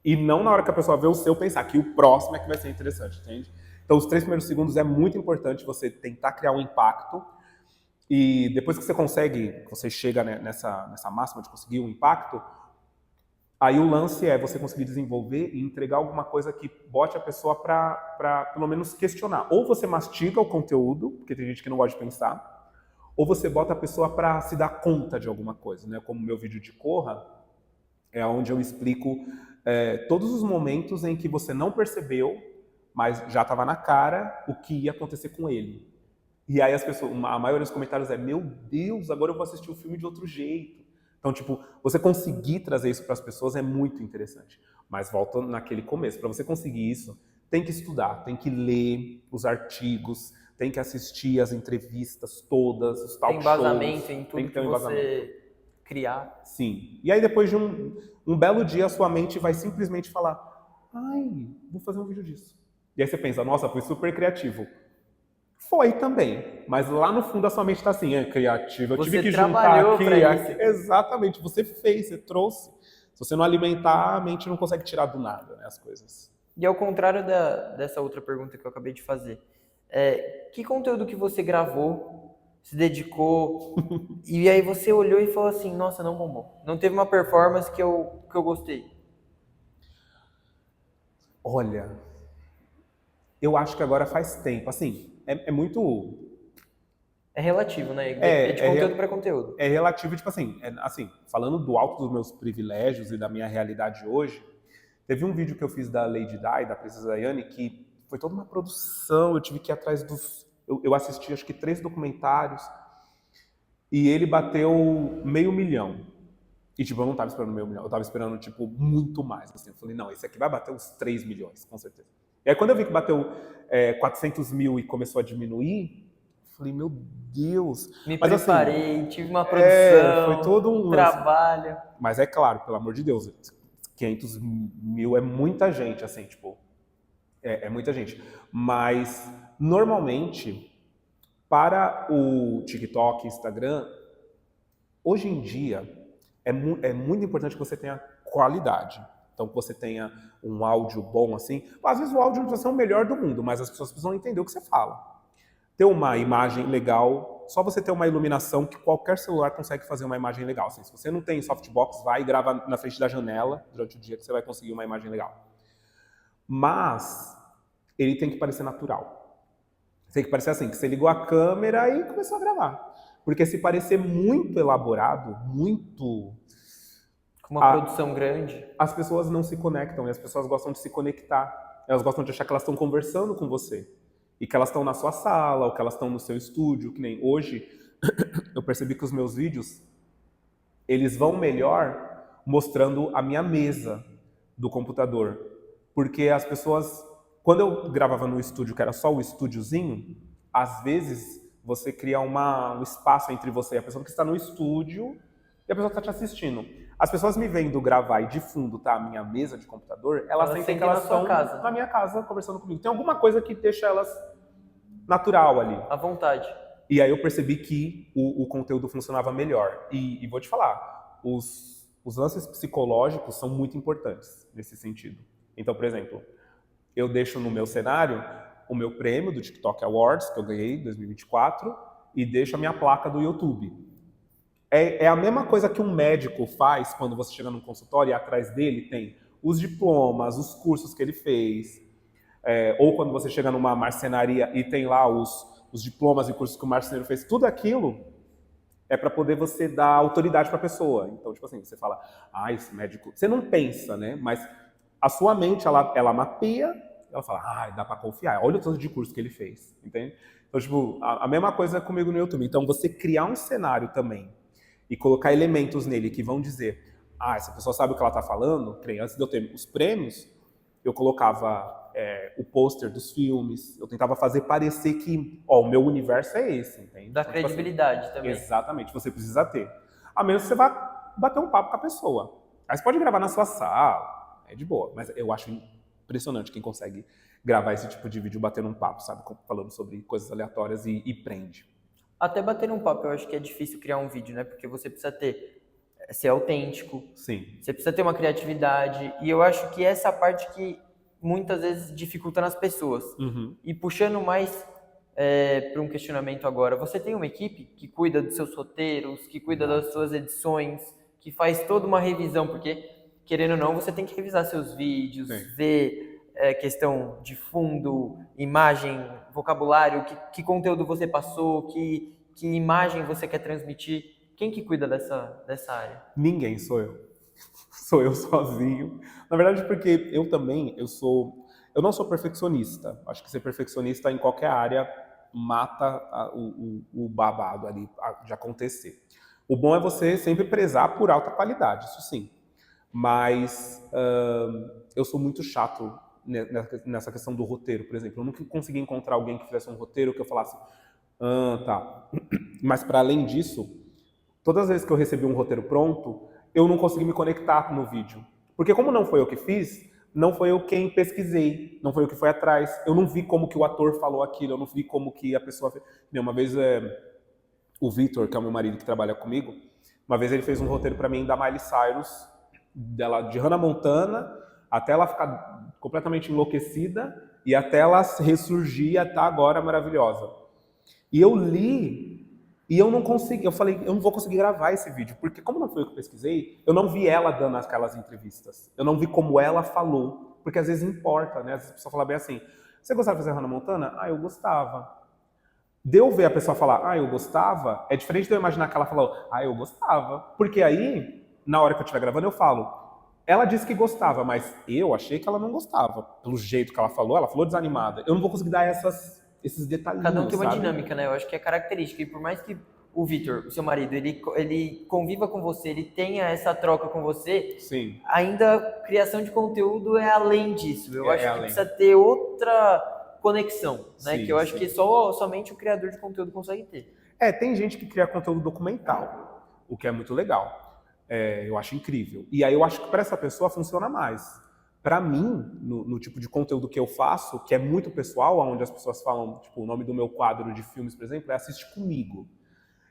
E não na hora que a pessoa vê o seu pensar que o próximo é que vai ser interessante, entende? Então, os 3 primeiros segundos é muito importante você tentar criar um impacto. E depois que você chega nessa máxima de conseguir um impacto, aí o lance é você conseguir desenvolver e entregar alguma coisa que bote a pessoa para pelo menos questionar. Ou você mastiga o conteúdo, porque tem gente que não gosta de pensar, ou você bota a pessoa para se dar conta de alguma coisa, né? Como o meu vídeo de Corra, é onde eu explico todos os momentos em que você não percebeu, mas já estava na cara o que ia acontecer com ele. E aí a maioria dos comentários meu Deus, agora eu vou assistir o filme de outro jeito. Então, tipo, você conseguir trazer isso para as pessoas é muito interessante. Mas volta naquele começo. Para você conseguir isso, tem que estudar, tem que ler os artigos, tem que assistir as entrevistas todas, os Tem talk embasamento shows, em tem tudo que ter que um embasamento. você criar. Sim. E aí depois de um belo dia, a sua mente vai simplesmente falar, ai, vou fazer um vídeo disso. E aí você pensa, nossa, foi super criativo. Foi também, mas lá no fundo a sua mente está assim, é criativa, eu tive Você que juntar trabalhou para aqui. isso. Exatamente, você fez, você trouxe. Se você não alimentar, a mente não consegue tirar do nada, né, as coisas. E ao contrário dessa outra pergunta que eu acabei de fazer, que conteúdo que você gravou, se dedicou, e aí você olhou e falou assim, nossa, não bombou. Não teve uma performance que eu gostei. Olha, eu acho que agora faz tempo. Assim, é muito. É relativo, né? É de É, conteúdo para conteúdo. é relativo, tipo assim, assim, falando do alto dos meus privilégios e da minha realidade hoje, teve um vídeo que eu fiz da Lady Di, da Princesa Diane, que foi toda uma produção, eu tive que ir atrás dos... Eu assisti acho que 3 documentários, e ele bateu 500 mil. E tipo, eu não tava esperando 500 mil, eu tava esperando tipo muito mais, assim. Eu falei, não, esse aqui vai bater uns 3 milhões, com certeza. E aí quando eu vi que bateu 400 mil e começou a diminuir, eu falei, meu Deus. Me Mas assim, preparei, tive uma foi todo produção, um lance. trabalho. Mas é claro, pelo amor de Deus, 500 mil é muita gente, assim, tipo, é muita gente. Mas, normalmente, para o TikTok, Instagram, hoje em dia, é muito importante que você tenha qualidade. Então, que você tenha um áudio bom, assim. Às vezes o áudio não precisa ser o melhor do mundo, mas as pessoas precisam entender o que você fala. Ter uma imagem legal, só você ter uma iluminação que qualquer celular consegue fazer uma imagem legal. Assim, se você não tem softbox, vai e grava na frente da janela durante o dia que você vai conseguir uma imagem legal. Mas ele tem que parecer natural. Tem que parecer assim, que você ligou a câmera e começou a gravar. Porque se parecer muito elaborado, muito... Com uma produção grande. As pessoas não se conectam e as pessoas gostam de se conectar. Elas gostam de achar que elas estão conversando com você. E que elas estão na sua sala, ou que elas estão no seu estúdio, que nem hoje, eu percebi que os meus vídeos, eles vão melhor mostrando a minha mesa do computador. Porque as pessoas, quando eu gravava no estúdio, que era só o estúdiozinho, às vezes você cria um espaço entre você e a pessoa que está no estúdio e a pessoa que está te assistindo. As pessoas me vendo gravar e de fundo tá a minha mesa de computador, elas sentem que elas estão na minha casa conversando comigo. Tem alguma coisa que deixa elas natural ali. À vontade. E aí eu percebi que o conteúdo funcionava melhor. E vou te falar, os lances psicológicos são muito importantes nesse sentido. Então, por exemplo, eu deixo no meu cenário o meu prêmio do TikTok Awards, que eu ganhei em 2024, e deixo a minha placa do YouTube. É a mesma coisa que um médico faz quando você chega num consultório e atrás dele tem os diplomas, os cursos que ele fez, ou quando você chega numa marcenaria e tem lá os diplomas e cursos que o marceneiro fez, tudo aquilo é para poder você dar autoridade para a pessoa. Então, tipo assim, você fala, esse médico... Você não pensa, né? Mas a sua mente, ela mapeia, ela fala, dá para confiar. Olha o tanto de curso que ele fez, entende? Então, tipo, a mesma coisa comigo no YouTube. Então, você criar um cenário também e colocar elementos nele que vão dizer, essa pessoa sabe o que ela está falando, antes de eu ter os prêmios, eu colocava o pôster dos filmes, eu tentava fazer parecer que, o meu universo é esse, entende? Da credibilidade também. Exatamente, você precisa ter. A menos que você vá bater um papo com a pessoa. Aí você pode gravar na sua sala, é de boa, mas eu acho impressionante quem consegue gravar esse tipo de vídeo batendo um papo, sabe? Falando sobre coisas aleatórias e prende. Até bater um papo, eu acho que é difícil criar um vídeo, né? Porque você precisa ser autêntico. Sim. Você precisa ter uma criatividade. E eu acho que essa parte que muitas vezes dificulta nas pessoas. Uhum. E puxando mais para um questionamento agora, você tem uma equipe que cuida dos seus roteiros, que cuida das suas edições, que faz toda uma revisão, porque, querendo ou não, você tem que revisar seus vídeos, ver questão de fundo, imagem, vocabulário, que conteúdo você passou, que imagem você quer transmitir. Quem que cuida dessa área? Ninguém, sou eu. Sou eu sozinho. Na verdade, porque eu não sou perfeccionista. Acho que ser perfeccionista em qualquer área mata o babado ali de acontecer. O bom é você sempre prezar por alta qualidade, isso sim. Mas eu sou muito chato nessa questão do roteiro, por exemplo. Eu nunca consegui encontrar alguém que fizesse um roteiro que eu falasse, tá. Mas para além disso, todas as vezes que eu recebi um roteiro pronto, eu não consegui me conectar no vídeo. Porque como não foi eu que fiz, não foi eu quem pesquisei, não foi eu que foi atrás. Eu não vi como que o ator falou aquilo, eu não vi como que a pessoa fez. Uma vez o Vitor, que é o meu marido que trabalha comigo, uma vez ele fez um roteiro para mim da Miley Cyrus, dela, de Hannah Montana, até ela ficar completamente enlouquecida e até ela ressurgir e estar agora maravilhosa. E eu li e eu não consegui, eu falei, eu não vou conseguir gravar esse vídeo, porque como não foi eu que pesquisei, eu não vi ela dando aquelas entrevistas. Eu não vi como ela falou, porque às vezes importa, né? Às vezes a pessoa fala bem assim, você gostava de fazer Hannah Montana? Eu gostava. De eu ver a pessoa falar, eu gostava, é diferente de eu imaginar que ela falou, eu gostava. Porque aí, na hora que eu estiver gravando, eu falo, ela disse que gostava, mas eu achei que ela não gostava. Pelo jeito que ela falou desanimada. Eu não vou conseguir dar esses detalhinhos, Cada um tem uma sabe? dinâmica, né? Eu acho que é característica. E por mais que o Vitor, o seu marido, ele conviva com você, ele tenha essa troca com você, sim, ainda a criação de conteúdo é além disso. Eu acho que além. precisa ter outra conexão, né? Sim, que eu acho que somente o criador de conteúdo consegue ter. Tem gente que cria conteúdo documental, o que é muito legal. Eu acho incrível. E aí eu acho que para essa pessoa funciona mais. Para mim, no tipo de conteúdo que eu faço, que é muito pessoal, onde as pessoas falam, tipo, o nome do meu quadro de filmes, por exemplo, é Assiste Comigo.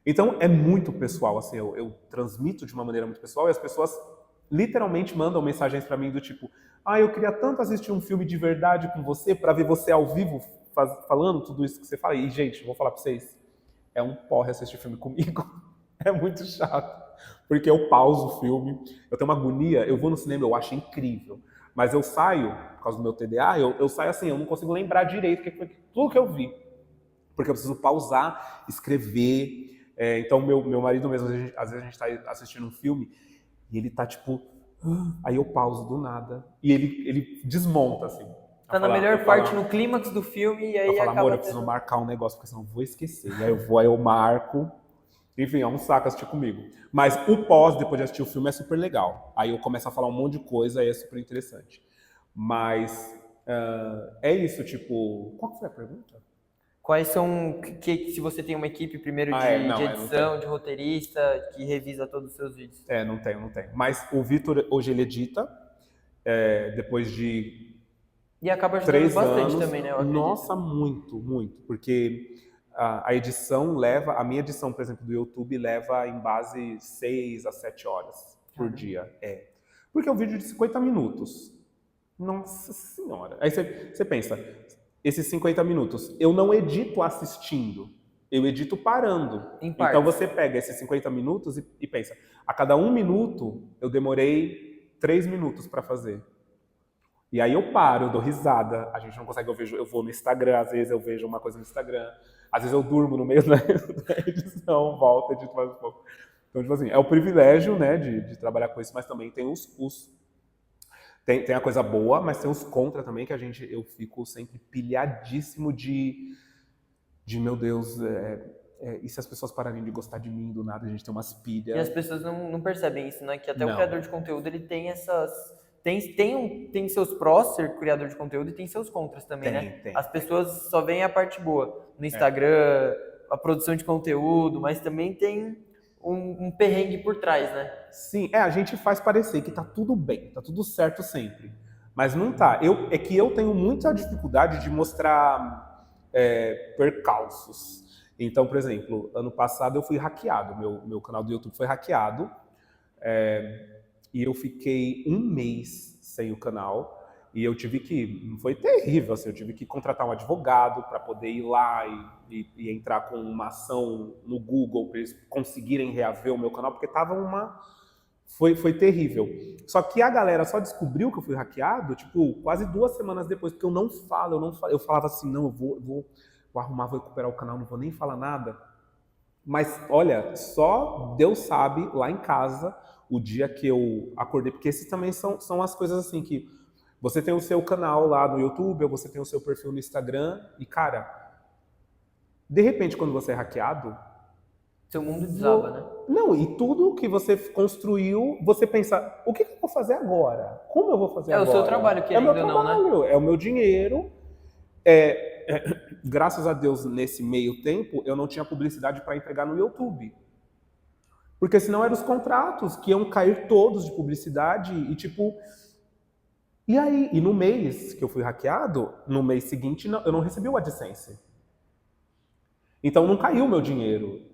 Então, é muito pessoal, assim, eu transmito de uma maneira muito pessoal e as pessoas literalmente mandam mensagens para mim do tipo, eu queria tanto assistir um filme de verdade com você, para ver você ao vivo falando tudo isso que você fala. E, gente, vou falar para vocês, é um porre assistir filme comigo. É muito chato, porque eu pauso o filme, eu tenho uma agonia, eu vou no cinema, eu acho incrível. Mas eu saio, por causa do meu TDA, eu saio assim, eu não consigo lembrar direito tudo que eu vi. Porque eu preciso pausar, escrever. Então, meu marido mesmo, às vezes a gente tá assistindo um filme e ele tá tipo... Aí eu pauso do nada. E ele desmonta, assim. Tá na melhor parte, no clímax do filme, e aí eu falo, acaba... amor, eu preciso marcar um negócio, porque senão eu vou esquecer. E aí eu marco... Enfim, é um saco assistir comigo. Mas o pós, depois de assistir o filme, é super legal. Aí eu começo a falar um monte de coisa e é super interessante. Mas é isso, tipo... Qual que foi a pergunta? Quais são... se você tem uma equipe, primeiro, de edição, de roteirista, que revisa todos os seus vídeos? Não tenho. Mas o Vitor, hoje, ele edita. Depois de... E acaba ajudando bastante também, né? Nossa, muito, muito. Porque... a edição leva, a minha edição, por exemplo, do YouTube leva em base 6 a 7 horas por dia. Porque é um vídeo de 50 minutos. Nossa senhora. Aí você pensa, esses 50 minutos, eu não edito assistindo, eu edito parando. Então você pega esses 50 minutos e pensa, a cada 1 minuto eu demorei 3 minutos para fazer. E aí eu paro, eu dou risada, a gente não consegue, eu vou no Instagram, às vezes eu vejo uma coisa no Instagram, às vezes eu durmo no meio da edição, volto, edito mais um pouco. Então, tipo assim, é o privilégio, né, de trabalhar com isso, mas também tem tem a coisa boa, mas tem os contra também, que eu fico sempre pilhadíssimo de meu Deus, e se as pessoas pararem de gostar de mim do nada, a gente tem umas pilhas. E as pessoas não percebem isso, né, que até o criador de conteúdo, ele tem essas... Tem seus prós, ser criador de conteúdo, e tem seus contras também, né? As pessoas só veem a parte boa no Instagram, a produção de conteúdo, mas também tem um perrengue por trás, né? Sim, a gente faz parecer que tá tudo bem, tá tudo certo sempre. Mas não tá. É que eu tenho muita dificuldade de mostrar percalços. Então, por exemplo, ano passado eu fui hackeado, meu canal do YouTube foi hackeado. E eu fiquei 1 mês sem o canal e eu tive que... Foi terrível, assim, eu tive que contratar um advogado para poder ir lá e entrar com uma ação no Google para eles conseguirem reaver o meu canal, porque tava foi terrível. Só que a galera só descobriu que eu fui hackeado, tipo, quase 2 semanas depois, porque eu falava assim, não, eu vou arrumar, vou recuperar o canal, não vou nem falar nada. Mas, olha, só Deus sabe, lá em casa, o dia que eu acordei, porque esses também são as coisas assim que você tem o seu canal lá no YouTube, ou você tem o seu perfil no Instagram, e cara, de repente quando você é hackeado, Seu mundo desaba, né? Não, e tudo que você construiu, você pensa, o que eu vou fazer agora? Como eu vou fazer É o agora? seu trabalho, É o meu querendo ou não, né? trabalho, é o meu dinheiro. Graças a Deus, nesse meio tempo, eu não tinha publicidade para entregar no YouTube. Porque senão eram os contratos que iam cair todos de publicidade e tipo... E aí? E no mês que eu fui hackeado, no mês seguinte, eu não recebi o AdSense. Então não caiu o meu dinheiro.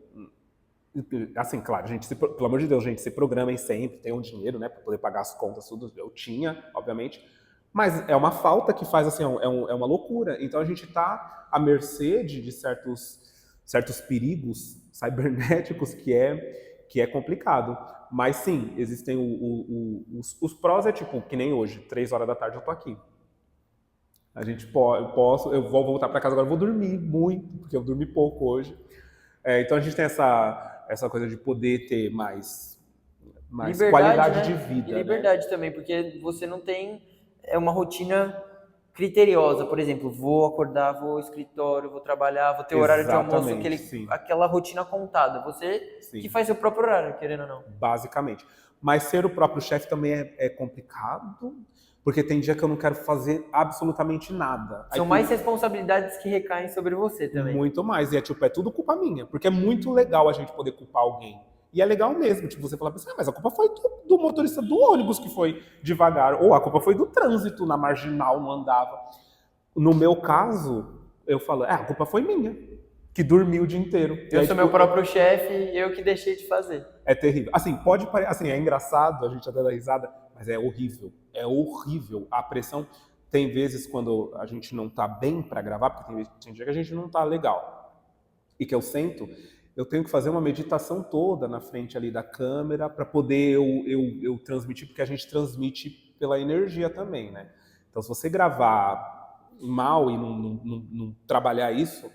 Assim, claro, pelo amor de Deus, gente, se programem sempre, tenham dinheiro, né, para poder pagar as contas, tudo. Eu tinha, obviamente. Mas é uma falta que faz, assim, é uma loucura. Então a gente está à mercê de certos perigos cibernéticos que é complicado. Mas sim, existem os prós, é tipo, que nem hoje, 3 horas da tarde eu tô aqui. A gente eu vou voltar para casa agora, eu vou dormir muito, porque eu dormi pouco hoje. Então a gente tem essa coisa de poder ter mais qualidade, né, de vida. E liberdade, né, também, porque você não tem uma rotina criteriosa. Por exemplo, vou acordar, vou ao escritório, vou trabalhar, vou ter horário de almoço, aquela rotina contada. Você que faz seu próprio horário, querendo ou não. Basicamente. Mas ser o próprio chefe também é complicado, porque tem dia que eu não quero fazer absolutamente nada. São mais responsabilidades que recaem sobre você também. Muito mais. E é tudo culpa minha. Porque é muito legal a gente poder culpar alguém. E é legal mesmo, tipo, você falar assim, mas a culpa foi do motorista do ônibus que foi devagar, ou a culpa foi do trânsito na marginal, não andava. No meu caso, eu falo, a culpa foi minha, que dormi o dia inteiro. Eu sou meu próprio chefe, eu que deixei de fazer. É terrível. Assim, pode parecer, assim, é engraçado, a gente até dá risada, mas é horrível. É horrível. A pressão, tem vezes quando a gente não tá bem para gravar, porque tem dia que a gente não tá legal. E que eu tenho que fazer uma meditação toda na frente ali da câmera para poder eu transmitir, porque a gente transmite pela energia também, né? Então, se você gravar mal e não trabalhar isso,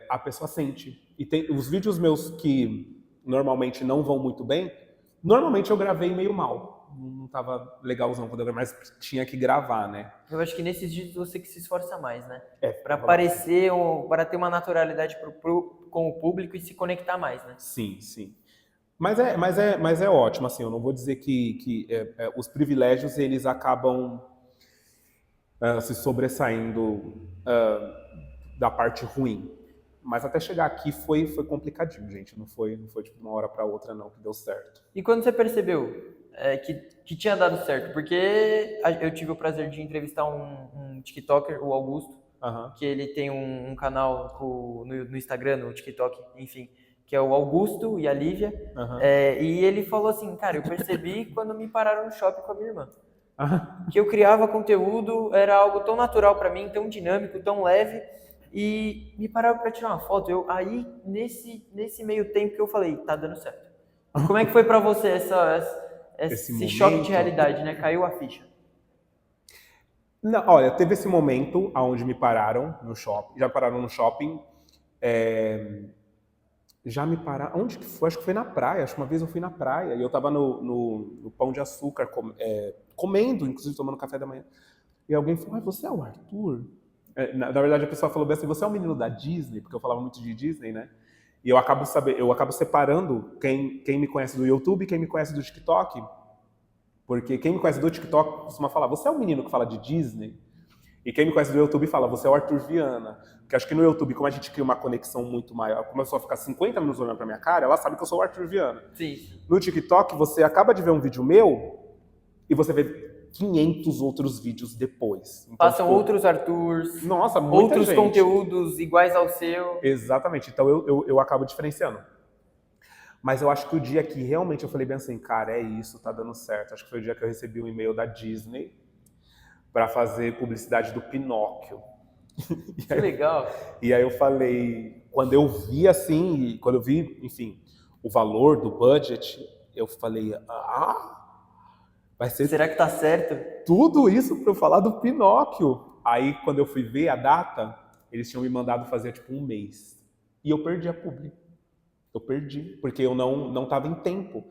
a pessoa sente. E tem os vídeos meus que normalmente não vão muito bem, normalmente eu gravei meio mal. Não tava legalzão quando eu gravei, mas tinha que gravar, né? Eu acho que nesses vídeos você que se esforça mais, né? Para aparecer, para ter uma naturalidade com o público e se conectar mais, né? Sim, sim. Mas é ótimo, assim, eu não vou dizer que os privilégios, eles acabam se sobressaindo da parte ruim. Mas até chegar aqui foi complicadinho, gente. Não foi tipo de uma hora para outra, não, que deu certo. E quando você percebeu que tinha dado certo? Porque eu tive o prazer de entrevistar um TikToker, o Augusto, que ele tem um canal no Instagram, no TikTok, enfim, que é o Augusto e a Lívia. E ele falou assim, cara, eu percebi quando me pararam no shopping com a minha irmã. Que eu criava conteúdo, era algo tão natural para mim, tão dinâmico, tão leve, e me pararam para tirar uma foto. Aí, nesse meio tempo que eu falei, tá dando certo. Como é que foi para você esse choque de realidade, né? Caiu a ficha. Não, olha, teve esse momento onde me pararam no shopping, já pararam no shopping, já me pararam, onde que foi? Acho que foi na praia, acho que uma vez eu fui na praia, e eu tava no Pão de Açúcar, comendo, inclusive tomando café da manhã, e alguém falou, você é o Arthur? Na verdade a pessoa falou bem assim, você é o menino da Disney, porque eu falava muito de Disney, né? E eu acabo separando quem me conhece do YouTube e quem me conhece do TikTok, porque quem me conhece do TikTok costuma falar, você é o menino que fala de Disney? E quem me conhece do YouTube fala, você é o Arthur Viana. Porque acho que no YouTube, como a gente cria uma conexão muito maior, começou a ficar 50 minutos olhando pra minha cara, ela sabe que eu sou o Arthur Viana. Sim. No TikTok, você acaba de ver um vídeo meu e você vê 500 outros vídeos depois. Então, passam outros Arthurs, nossa, muita outros gente. Conteúdos iguais ao seu. Exatamente. Então eu acabo diferenciando. Mas eu acho que o dia que realmente eu falei bem assim, cara, é isso, tá dando certo. Acho que foi o dia que eu recebi um e-mail da Disney para fazer publicidade do Pinóquio. Que legal. E aí eu falei, quando eu vi assim, quando eu vi, enfim, o valor do budget, eu falei, vai ser... Será que tá certo? Tudo isso para eu falar do Pinóquio. Aí quando eu fui ver a data, eles tinham me mandado fazer tipo um mês. E eu perdi a publi. Eu perdi, porque eu não estava em tempo.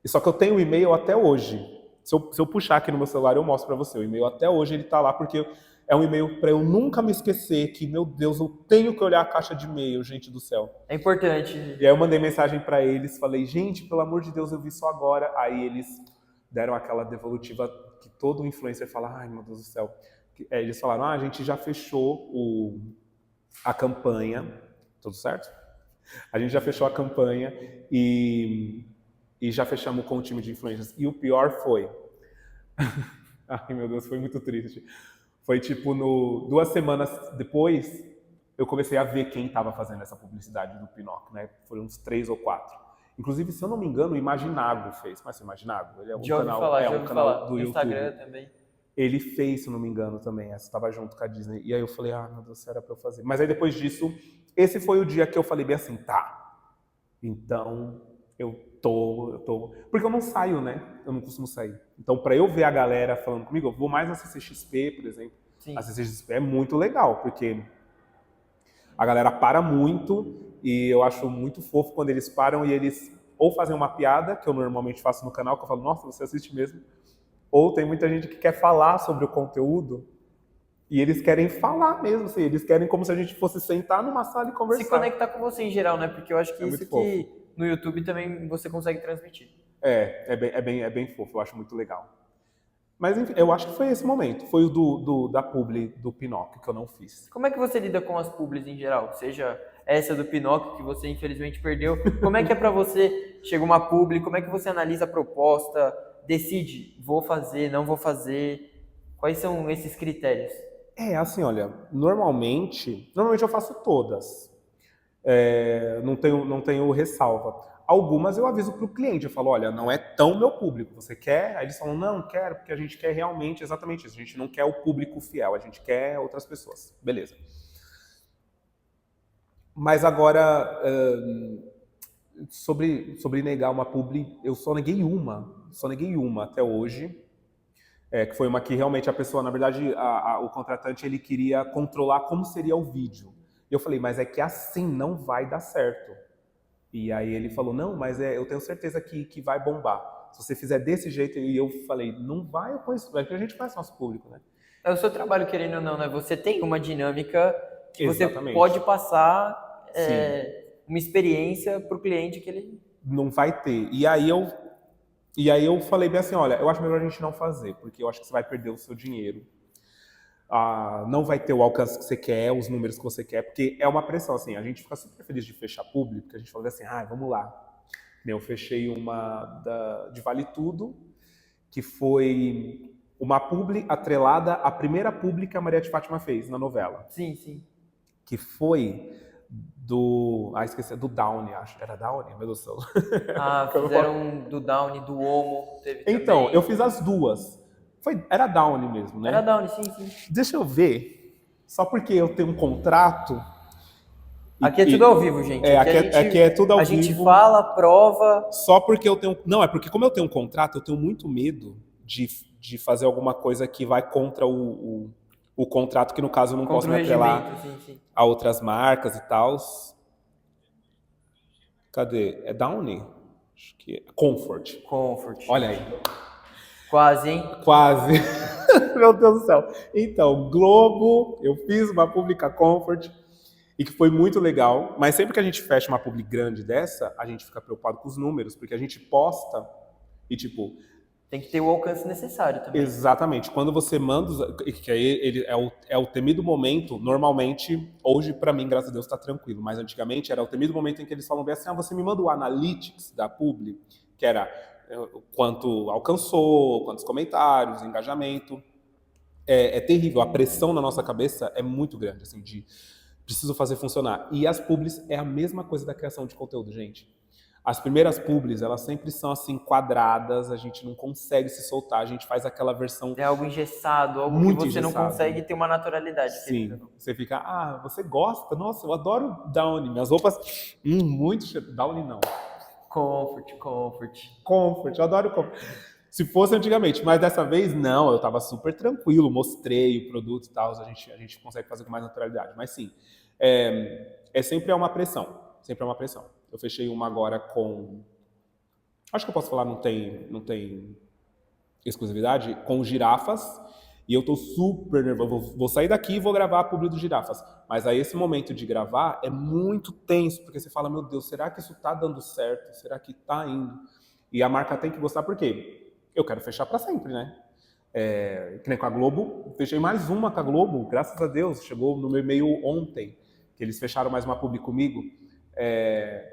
Só que eu tenho o e-mail até hoje. Se eu puxar aqui no meu celular, eu mostro para você. O e-mail até hoje ele está lá, porque É um e-mail para eu nunca me esquecer que, meu Deus, eu tenho que olhar a caixa de e-mail, gente do céu. É importante. E aí eu mandei mensagem para eles, falei, gente, pelo amor de Deus, eu vi só agora. Aí eles deram aquela devolutiva que todo influencer fala, ai, meu Deus do céu. Eles falaram, a gente já fechou a campanha, tudo certo? A gente já fechou a campanha e já fechamos com o time de influencers. E o pior foi... Ai, meu Deus, foi muito triste. Foi tipo, 2 semanas depois, eu comecei a ver quem estava fazendo essa publicidade do Pinóquio, né? Foram uns 3 ou 4. Inclusive, se eu não me engano, o Imaginago fez. Mas o Imaginago? Ele é um Já ouvi canal, falar, é já um ouvi canal falar. do No Instagram YouTube. também. Ele fez, se eu não me engano, também. Essa estava junto com a Disney. E aí eu falei, ah, meu Deus, isso era pra eu fazer. Mas aí depois disso, esse foi o dia que eu falei bem assim, tá. Então, eu tô... Porque eu não saio, né? Eu não costumo sair. Então, pra eu ver a galera falando comigo, eu vou mais na CCXP, por exemplo. Sim. A CCXP é muito legal, porque a galera para muito e eu acho muito fofo quando eles param e eles ou fazem uma piada, que eu normalmente faço no canal, que eu falo, nossa, você assiste mesmo, ou tem muita gente que quer falar sobre o conteúdo e eles querem falar mesmo, assim, eles querem como se a gente fosse sentar numa sala e conversar. Se conectar com você em geral, né? Porque eu acho que É isso muito que no YouTube também você consegue transmitir. É bem fofo, eu acho muito legal. Mas enfim, eu acho que foi esse momento, foi o da publi do Pinóquio que eu não fiz. Como é que você lida com as publis em geral? Seja essa do Pinóquio, que você infelizmente perdeu. Como é que é pra você? Chega uma publi, como é que você analisa a proposta? Decide, vou fazer, não vou fazer? Quais são esses critérios? Assim, olha, normalmente eu faço todas. Não tenho ressalva. Algumas eu aviso para o cliente, eu falo, olha, não é tão meu público, você quer? Aí eles falam, não, quero, porque a gente quer realmente exatamente isso, a gente não quer o público fiel, a gente quer outras pessoas. Beleza. Mas agora, sobre negar uma publi, eu só neguei uma até hoje, que foi uma que realmente a pessoa, na verdade, o contratante, ele queria controlar como seria o vídeo. E eu falei, mas é que assim não vai dar certo. E aí ele falou, não, mas eu tenho certeza que vai bombar. Se você fizer desse jeito, e eu falei, não vai, eu conheço, porque a gente conhece nosso público, né? É o seu trabalho, querendo ou não, né? Você tem uma dinâmica que Exatamente. você pode passar Sim. uma experiência para o cliente que ele... Não vai ter. E aí eu falei bem assim, olha, eu acho melhor a gente não fazer, porque eu acho que você vai perder o seu dinheiro. Não vai ter o alcance que você quer, os números que você quer, porque é uma pressão, assim, a gente fica super feliz de fechar público, porque a gente fala assim, vamos lá. Eu fechei uma de Vale Tudo, que foi uma publi atrelada à primeira publi que a Maria de Fátima fez na novela. Sim, sim. Que foi esqueci, do Downy, acho. Era Downy? Meu Deus do céu. Fizeram do Downy, do Omo, teve Então, também. eu fiz as duas. Era Downy mesmo, né? Era Downy, sim, sim. Deixa eu ver. Só porque eu tenho um contrato. Aqui é tudo ao vivo, gente. Aqui é tudo ao vivo. A gente fala, prova. Só porque eu tenho. Não, é porque como eu tenho um contrato, eu tenho muito medo de fazer alguma coisa que vai contra o contrato, que no caso eu não posso me atrelar sim. a outras marcas e tal. Cadê? É Downy? Acho que é Comfort. Olha aí. Quase, hein? Quase. Meu Deus do céu. Então, Globo, eu fiz uma pública Comfort e que foi muito legal, mas sempre que a gente fecha uma publi grande dessa, a gente fica preocupado com os números, porque a gente posta e tipo... Tem que ter o alcance necessário também. Exatamente. Quando você manda, que aí ele é o temido momento, normalmente, hoje pra mim, graças a Deus, tá tranquilo, mas antigamente era o temido momento em que eles falam bem assim, você me manda o analytics da publi, que era quanto alcançou, quantos comentários, engajamento. É terrível. A pressão na nossa cabeça é muito grande, assim, de preciso fazer funcionar. E as publis é a mesma coisa da criação de conteúdo, gente. As primeiras publis, elas sempre são assim, quadradas, a gente não consegue se soltar, a gente faz aquela versão... É algo engessado, algo muito que você engessado. não consegue ter uma naturalidade. Sim, você fica, você gosta? Nossa, eu adoro Downy, minhas roupas, muito... Downy não. Comfort, eu adoro Comfort. Se fosse antigamente, mas dessa vez não, eu tava super tranquilo, mostrei o produto e tal, a gente consegue fazer com mais naturalidade. Mas sim, sempre é uma pressão, Eu fechei uma agora com... Acho que eu posso falar, não tem exclusividade, com girafas. E eu tô super nervoso. Vou sair daqui e vou gravar a publi do Girafas. Mas aí esse momento de gravar é muito tenso, porque você fala, meu Deus, será que isso tá dando certo? Será que tá indo? E a marca tem que gostar, por quê? Eu quero fechar para sempre, né? Que nem com a Globo, fechei mais uma com a Globo, graças a Deus, chegou no meu e-mail ontem, que eles fecharam mais uma publi comigo,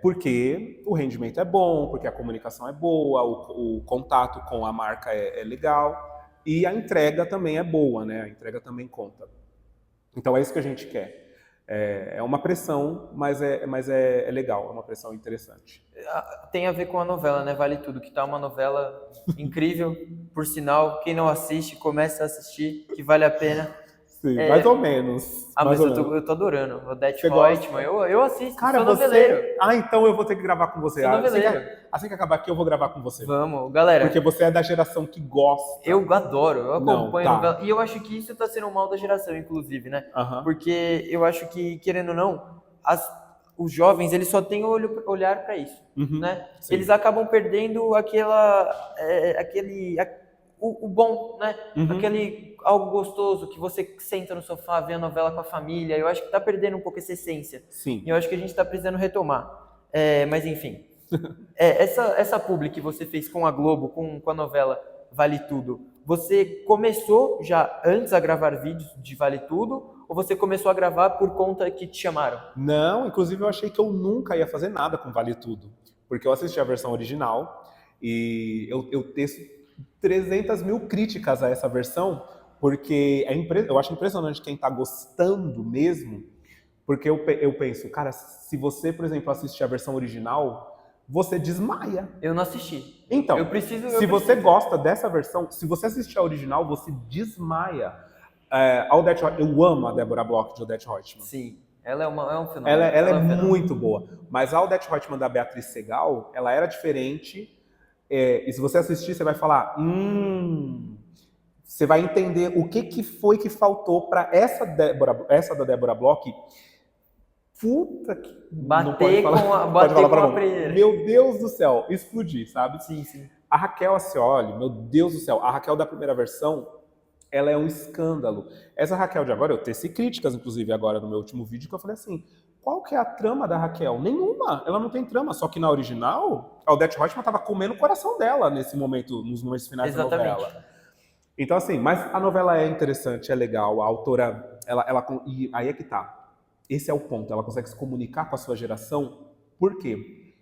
porque o rendimento é bom, porque a comunicação é boa, o contato com a marca é legal, e a entrega também é boa, né? A entrega também conta. Então é isso que a gente quer. É uma pressão, mas é legal, é uma pressão interessante. Tem a ver com a novela, né? Vale Tudo, que tá uma novela incrível, por sinal, quem não assiste, comece a assistir, que vale a pena. Sim, mais ou menos. Mas eu tô adorando. O Odete Você Roitman, eu assisto, Cara, sou noveleiro. então eu vou ter que gravar com você. Sou noveleiro. Assim que acabar aqui, eu vou gravar com você. Vamos, galera. Porque você é da geração que gosta. Eu adoro, eu acompanho Não, tá. novela. E eu acho que isso tá sendo um mal da geração, inclusive, né? Porque eu acho que, querendo ou não, os jovens, eles só têm olhar para isso, né? Sim. Eles acabam perdendo o bom, né? Algo gostoso, que você senta no sofá, vê a novela com a família. Eu acho que tá perdendo um pouco essa essência. Sim. E eu acho que a gente tá precisando retomar. Mas enfim, essa publi que você fez com a Globo, com a novela Vale Tudo, você começou já antes a gravar vídeos de Vale Tudo? Ou você começou a gravar por conta que te chamaram? Não, inclusive eu achei que eu nunca ia fazer nada com Vale Tudo. Porque eu assisti a versão original e eu teço 300 mil críticas a essa versão, porque eu acho impressionante quem tá gostando mesmo, porque eu penso, cara, se você, por exemplo, assistir a versão original, você desmaia. Eu não assisti. Então, se você gosta dessa versão, se você assistir a original, você desmaia. Eu amo a Débora Bloch de Odete Roitman. Sim, ela é um fenômeno. Ela é muito boa. Mas a Odete Roitman da Beatriz Segal, ela era diferente. E se você assistir, você vai falar, você vai entender o que foi que faltou para essa da Débora Bloch. Puta que... Bater com a primeira. Meu Deus do céu, explodir, sabe? Sim, sim. A Raquel Ascioli, meu Deus do céu, a Raquel da primeira versão, ela é um escândalo. Essa Raquel de agora, eu teci críticas, inclusive, agora no meu último vídeo, que eu falei assim, qual que é a trama da Raquel? Nenhuma, ela não tem trama, só que na original, a Odete Roitman tava comendo o coração dela nos momentos finais da novela. Então, assim, mas a novela é interessante, é legal, a autora, e aí é que tá. Esse é o ponto, ela consegue se comunicar com a sua geração, por quê?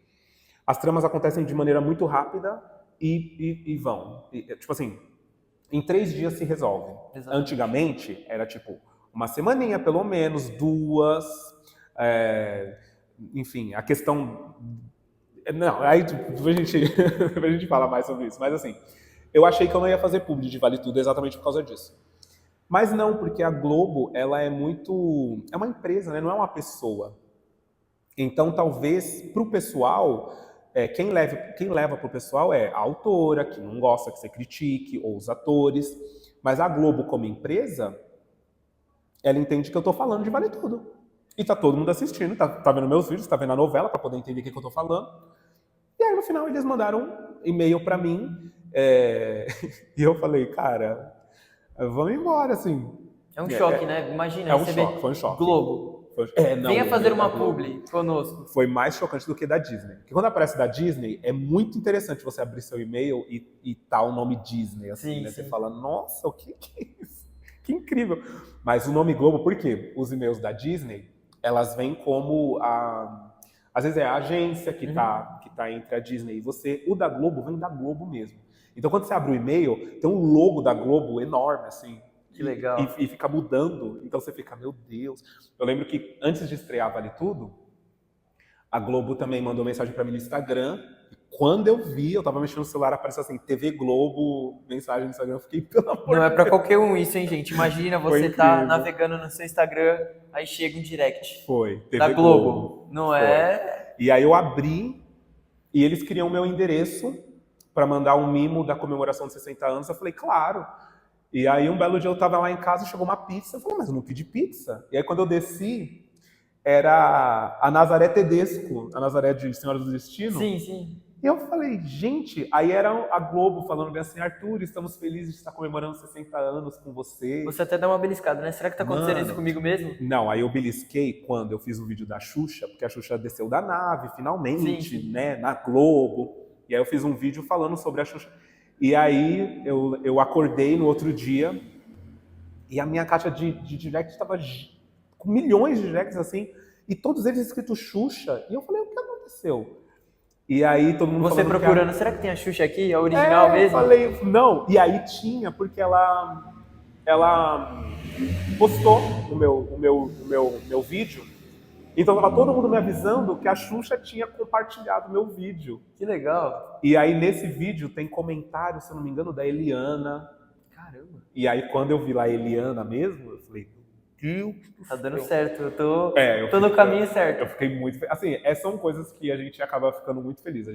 As tramas acontecem de maneira muito rápida e vão. Tipo assim, em 3 dias se resolve. Exatamente. Antigamente, era tipo, uma semaninha pelo menos, 2. Enfim, a questão... Não, aí a gente fala mais sobre isso. Mas assim, eu achei que eu não ia fazer publi de Vale Tudo exatamente por causa disso. Mas não, porque a Globo, ela é uma empresa, né? Não é uma pessoa. Então, talvez, para o pessoal, quem leva para o pessoal é a autora, que não gosta que você critique, ou os atores. Mas a Globo, como empresa, ela entende que eu estou falando de Vale Tudo. E tá todo mundo assistindo, tá vendo meus vídeos, tá vendo a novela, para poder entender o que eu estou falando. E aí, no final, eles mandaram um e-mail para mim, e eu falei, cara... Vamos embora, assim. É um choque, né? Imagina, foi um choque. Globo. Venha fazer uma publi conosco. Foi mais chocante do que da Disney. Porque quando aparece da Disney, é muito interessante você abrir seu e-mail e tá o nome Disney, assim, sim, né? Sim. Você fala, nossa, o que é isso? Que incrível. Mas o nome Globo, por quê? Os e-mails da Disney, elas vêm como às vezes é a agência que tá entre a Disney e você. O da Globo vem da Globo mesmo. Então, quando você abre o e-mail, tem um logo da Globo enorme, assim. Que legal. E fica mudando. Então, você fica, meu Deus. Eu lembro que, antes de estrear Vale Tudo, a Globo também mandou mensagem para mim no Instagram. E quando eu vi, eu tava mexendo no celular, apareceu assim, TV Globo, mensagem no Instagram. Eu fiquei, pelo amor de Deus. Não é para qualquer um isso, hein, gente? Imagina você tá navegando no seu Instagram, aí chega um direct. TV da Globo. Não é? E aí eu abri, e eles queriam o meu endereço para mandar um mimo da comemoração de 60 anos. Eu falei, claro. E aí um belo dia eu tava lá em casa, chegou uma pizza. Eu falei, mas eu não pedi pizza. E aí quando eu desci, era a Nazaré Tedesco, a Nazaré de Senhora do Destino. Sim, sim. E eu falei, gente, aí era a Globo falando bem assim, Arthur, estamos felizes de estar comemorando 60 anos com você. Você até dá uma beliscada, né? Será que tá acontecendo isso Mano, comigo mesmo? não, aí eu belisquei quando eu fiz o vídeo da Xuxa, porque a Xuxa desceu da nave, finalmente, Sim. né, na Globo. E aí eu fiz um vídeo falando sobre a Xuxa. E aí eu acordei no outro dia e a minha caixa de direct estava com milhões de directs assim, e todos eles escritos Xuxa. E eu falei, o que aconteceu? E aí todo mundo Você falando procurando, que será que tem a Xuxa aqui? A original eu mesmo? falei, não. E aí tinha, porque ela postou o meu vídeo. Então tava todo mundo me avisando que a Xuxa tinha compartilhado meu vídeo. Que legal. E aí nesse vídeo tem comentário, se eu não me engano, da Eliana. Caramba. E aí quando eu vi lá a Eliana mesmo, eu falei, meu Deus do Tá dando céu. certo, eu tô Eu no fiquei- caminho certo. Eu fiquei muito feliz. Assim, são coisas que a gente acaba ficando muito feliz.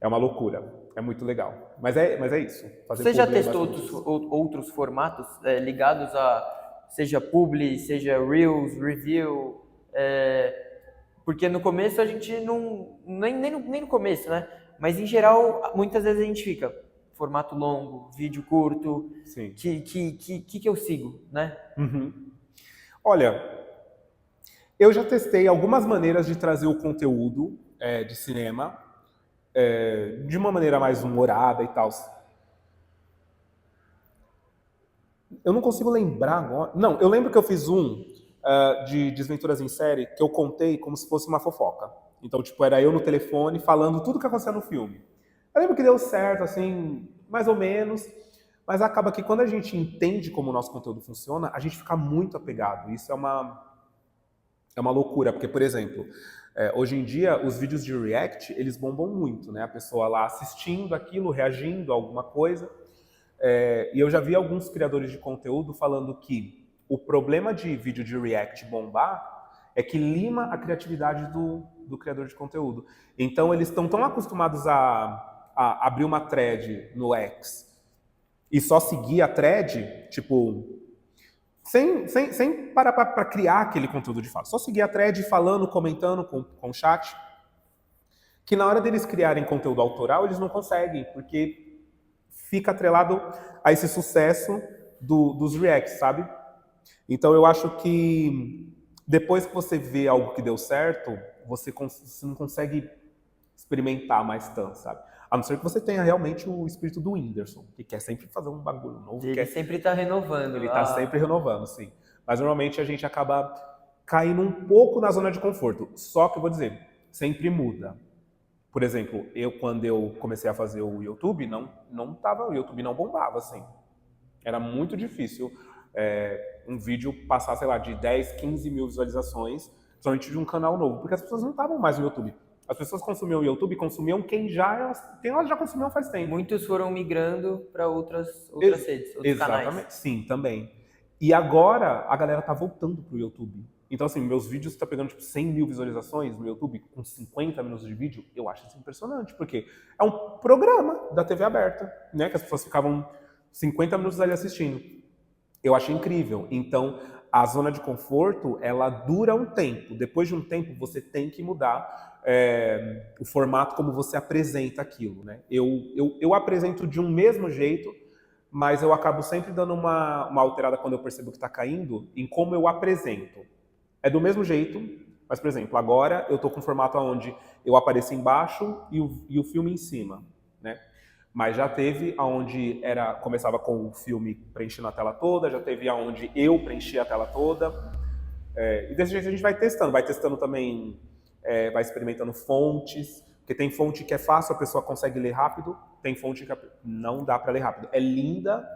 É uma loucura. É muito legal. Mas é isso. Fazer Você já publi é testou basicamente isso. outros formatos ligados a seja publi, seja reels, review? Porque no começo a gente não nem no começo, né? Mas em geral muitas vezes a gente fica formato longo, vídeo curto. Sim. Que eu sigo, né? Uhum. Olha, eu já testei algumas maneiras de trazer o conteúdo de cinema de uma maneira mais humorada e tal. Eu não consigo lembrar agora. Não, eu lembro que eu fiz um de Desventuras em Série que eu contei como se fosse uma fofoca. Então, tipo, era eu no telefone falando tudo que acontecia no filme. Eu lembro que deu certo, assim, mais ou menos. Mas acaba que quando a gente entende como o nosso conteúdo funciona, a gente fica muito apegado. Isso é uma loucura, porque, por exemplo, hoje em dia, os vídeos de react, eles bombam muito, né? A pessoa lá assistindo aquilo, reagindo a alguma coisa. E eu já vi alguns criadores de conteúdo falando que o problema de vídeo de react bombar é que lima a criatividade do criador de conteúdo. Então, eles estão tão acostumados a abrir uma thread no X e só seguir a thread, tipo, sem parar para criar aquele conteúdo de fato. Só seguir a thread falando, comentando com o chat, que na hora deles criarem conteúdo autoral, eles não conseguem, porque fica atrelado a esse sucesso dos reacts, sabe? Então eu acho que depois que você vê algo que deu certo, você não consegue experimentar mais tanto, sabe? A não ser que você tenha realmente o espírito do Whindersson, que quer sempre fazer um bagulho novo. Ele sempre tá renovando. Ele tá sempre renovando, sim. Mas normalmente a gente acaba caindo um pouco na zona de conforto. Só que eu vou dizer, sempre muda. Por exemplo, quando eu comecei a fazer o YouTube, o YouTube não bombava, assim. Era muito difícil um vídeo passar, sei lá, de 10, 15 mil visualizações, principalmente de um canal novo, porque as pessoas não estavam mais no YouTube. As pessoas consumiam o YouTube, consumiam quem elas já consumiam faz tempo. Muitos foram migrando para outras redes, outros Exatamente. canais. Sim, também. E agora a galera tá voltando pro YouTube. Então, assim, meus vídeos estão pegando tipo 100 mil visualizações no YouTube com 50 minutos de vídeo. Eu acho isso impressionante, porque é um programa da TV aberta, né? Que as pessoas ficavam 50 minutos ali assistindo. Eu acho incrível. Então, a zona de conforto, ela dura um tempo. Depois de um tempo, você tem que mudar o formato como você apresenta aquilo, né? Eu apresento de um mesmo jeito, mas eu acabo sempre dando uma alterada quando eu percebo que está caindo em como eu apresento. É do mesmo jeito, mas, por exemplo, agora eu estou com um formato onde eu apareço embaixo e o filme em cima, né? Mas já teve aonde começava com o filme preenchendo a tela toda, já teve aonde eu preenchia a tela toda. E desse jeito a gente vai testando também, vai experimentando fontes, porque tem fonte que é fácil, a pessoa consegue ler rápido, tem fonte que não dá para ler rápido. É linda,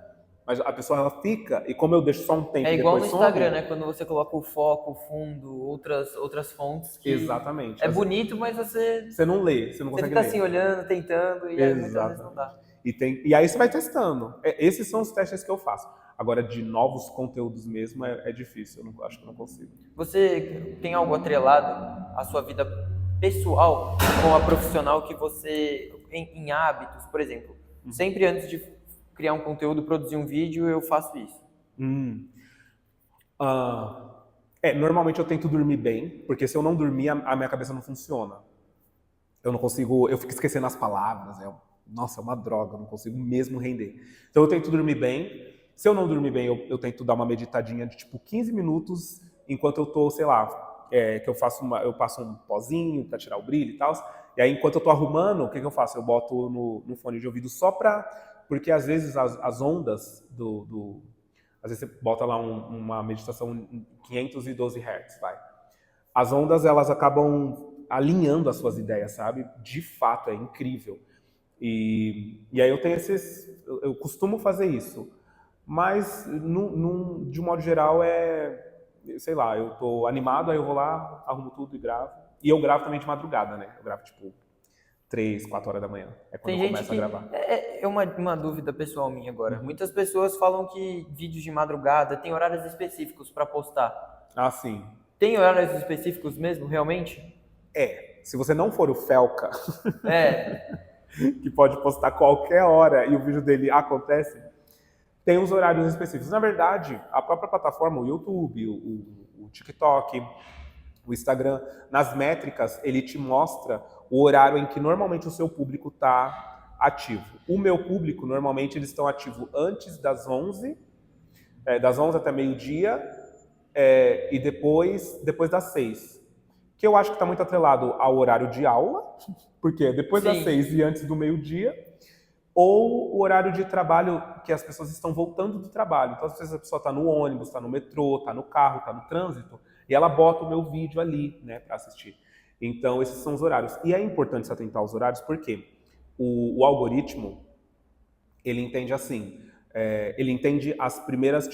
mas a pessoa ela fica, e como eu deixo só um tempo É e igual no depois Instagram, some, né? Quando você coloca o foco, o fundo, outras fontes que exatamente. é bonito, mas você Não lê, você não consegue fica ler. assim olhando, tentando, e aí muitas vezes não dá. E aí você vai testando. Esses são os testes que eu faço. Agora, de novos conteúdos mesmo, é difícil. Acho que eu não consigo. Você tem algo atrelado à sua vida pessoal com a profissional que você... Em hábitos, por exemplo. Sempre antes de criar um conteúdo, produzir um vídeo, eu faço isso. Normalmente eu tento dormir bem, porque se eu não dormir, a minha cabeça não funciona. eu não consigo, eu fico esquecendo as palavras, nossa, é uma droga, eu não consigo mesmo render. Então eu tento dormir bem. Se eu não dormir bem, eu tento dar uma meditadinha de tipo 15 minutos, enquanto eu tô, sei lá, que eu passo um pozinho pra tirar o brilho e tal. E aí, enquanto eu tô arrumando, o que eu faço? Eu boto no fone de ouvido só pra... Porque às vezes as ondas às vezes você bota lá uma meditação em 512 Hz, vai. As ondas, elas acabam alinhando as suas ideias, sabe? De fato, é incrível. E aí eu tenho eu costumo fazer isso. Mas, de um modo geral, sei lá, eu tô animado, aí eu vou lá, arrumo tudo e gravo. E eu gravo também de madrugada, né? Eu gravo, tipo, 3, 4 horas da manhã. É quando Tem eu gente começo a que... gravar. É uma dúvida pessoal minha agora. Muitas pessoas falam que vídeos de madrugada tem horários específicos para postar. Ah, sim. Tem horários específicos mesmo, realmente? Se você não for o Felca, É. que pode postar qualquer hora e o vídeo dele acontece, tem os horários específicos. Na verdade, a própria plataforma, o YouTube, o TikTok, o Instagram, nas métricas, ele te mostra o horário em que normalmente o seu público está ativo. O meu público, normalmente, eles estão ativos antes das 11, das 11 até meio-dia, e depois das 6. Que eu acho que está muito atrelado ao horário de aula, porque é depois das 6 e antes do meio-dia, ou o horário de trabalho que as pessoas estão voltando do trabalho. Então, às vezes a pessoa está no ônibus, está no metrô, está no carro, está no trânsito, e ela bota o meu vídeo ali, né, para assistir. Então, esses são os horários. E é importante se atentar aos horários porque o algoritmo, ele entende assim, ele entende as primeiras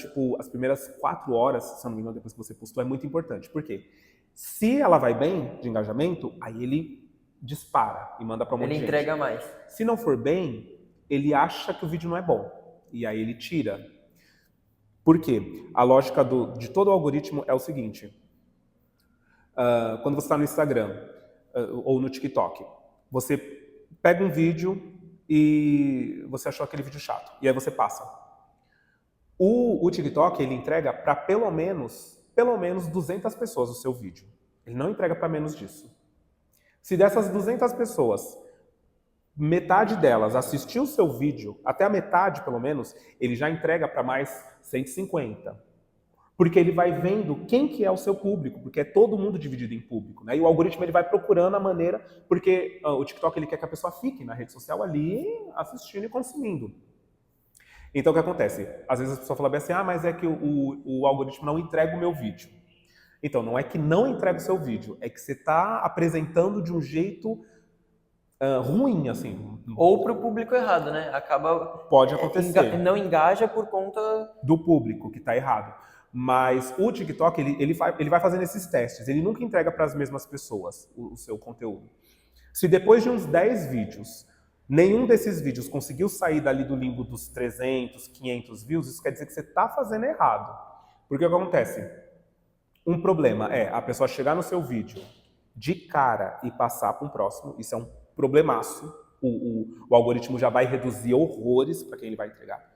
4 horas, se eu não me engano, depois que você postou, é muito importante. Por quê? Se ela vai bem de engajamento, aí ele dispara e manda para um monte de gente. Ele entrega mais. Se não for bem, ele acha que o vídeo não é bom. E aí ele tira. Por quê? A lógica de todo o algoritmo é o seguinte. Quando você está no Instagram ou no TikTok, você pega um vídeo e você achou aquele vídeo chato. E aí você passa. O TikTok, ele entrega para pelo menos 200 pessoas o seu vídeo. Ele não entrega para menos disso. Se dessas 200 pessoas, metade delas assistiu o seu vídeo, até a metade pelo menos, ele já entrega para mais 150. Porque ele vai vendo quem que é o seu público, porque é todo mundo dividido em público, né? E o algoritmo ele vai procurando a maneira, porque o TikTok ele quer que a pessoa fique na rede social ali assistindo e consumindo. Então o que acontece? Às vezes a pessoa fala bem assim, mas é que o algoritmo não entrega o meu vídeo. Então, não é que não entrega o seu vídeo, é que você está apresentando de um jeito ruim, assim. Ou para o público errado, né? Pode acontecer. Não engaja por conta... do público que está errado. Mas o TikTok, ele vai fazendo esses testes. Ele nunca entrega para as mesmas pessoas o seu conteúdo. Se depois de uns 10 vídeos, nenhum desses vídeos conseguiu sair dali do limbo dos 300, 500 views, isso quer dizer que você está fazendo errado. Porque o que acontece? Um problema é a pessoa chegar no seu vídeo de cara e passar para um próximo. Isso é um problemaço. O algoritmo já vai reduzir horrores para quem ele vai entregar.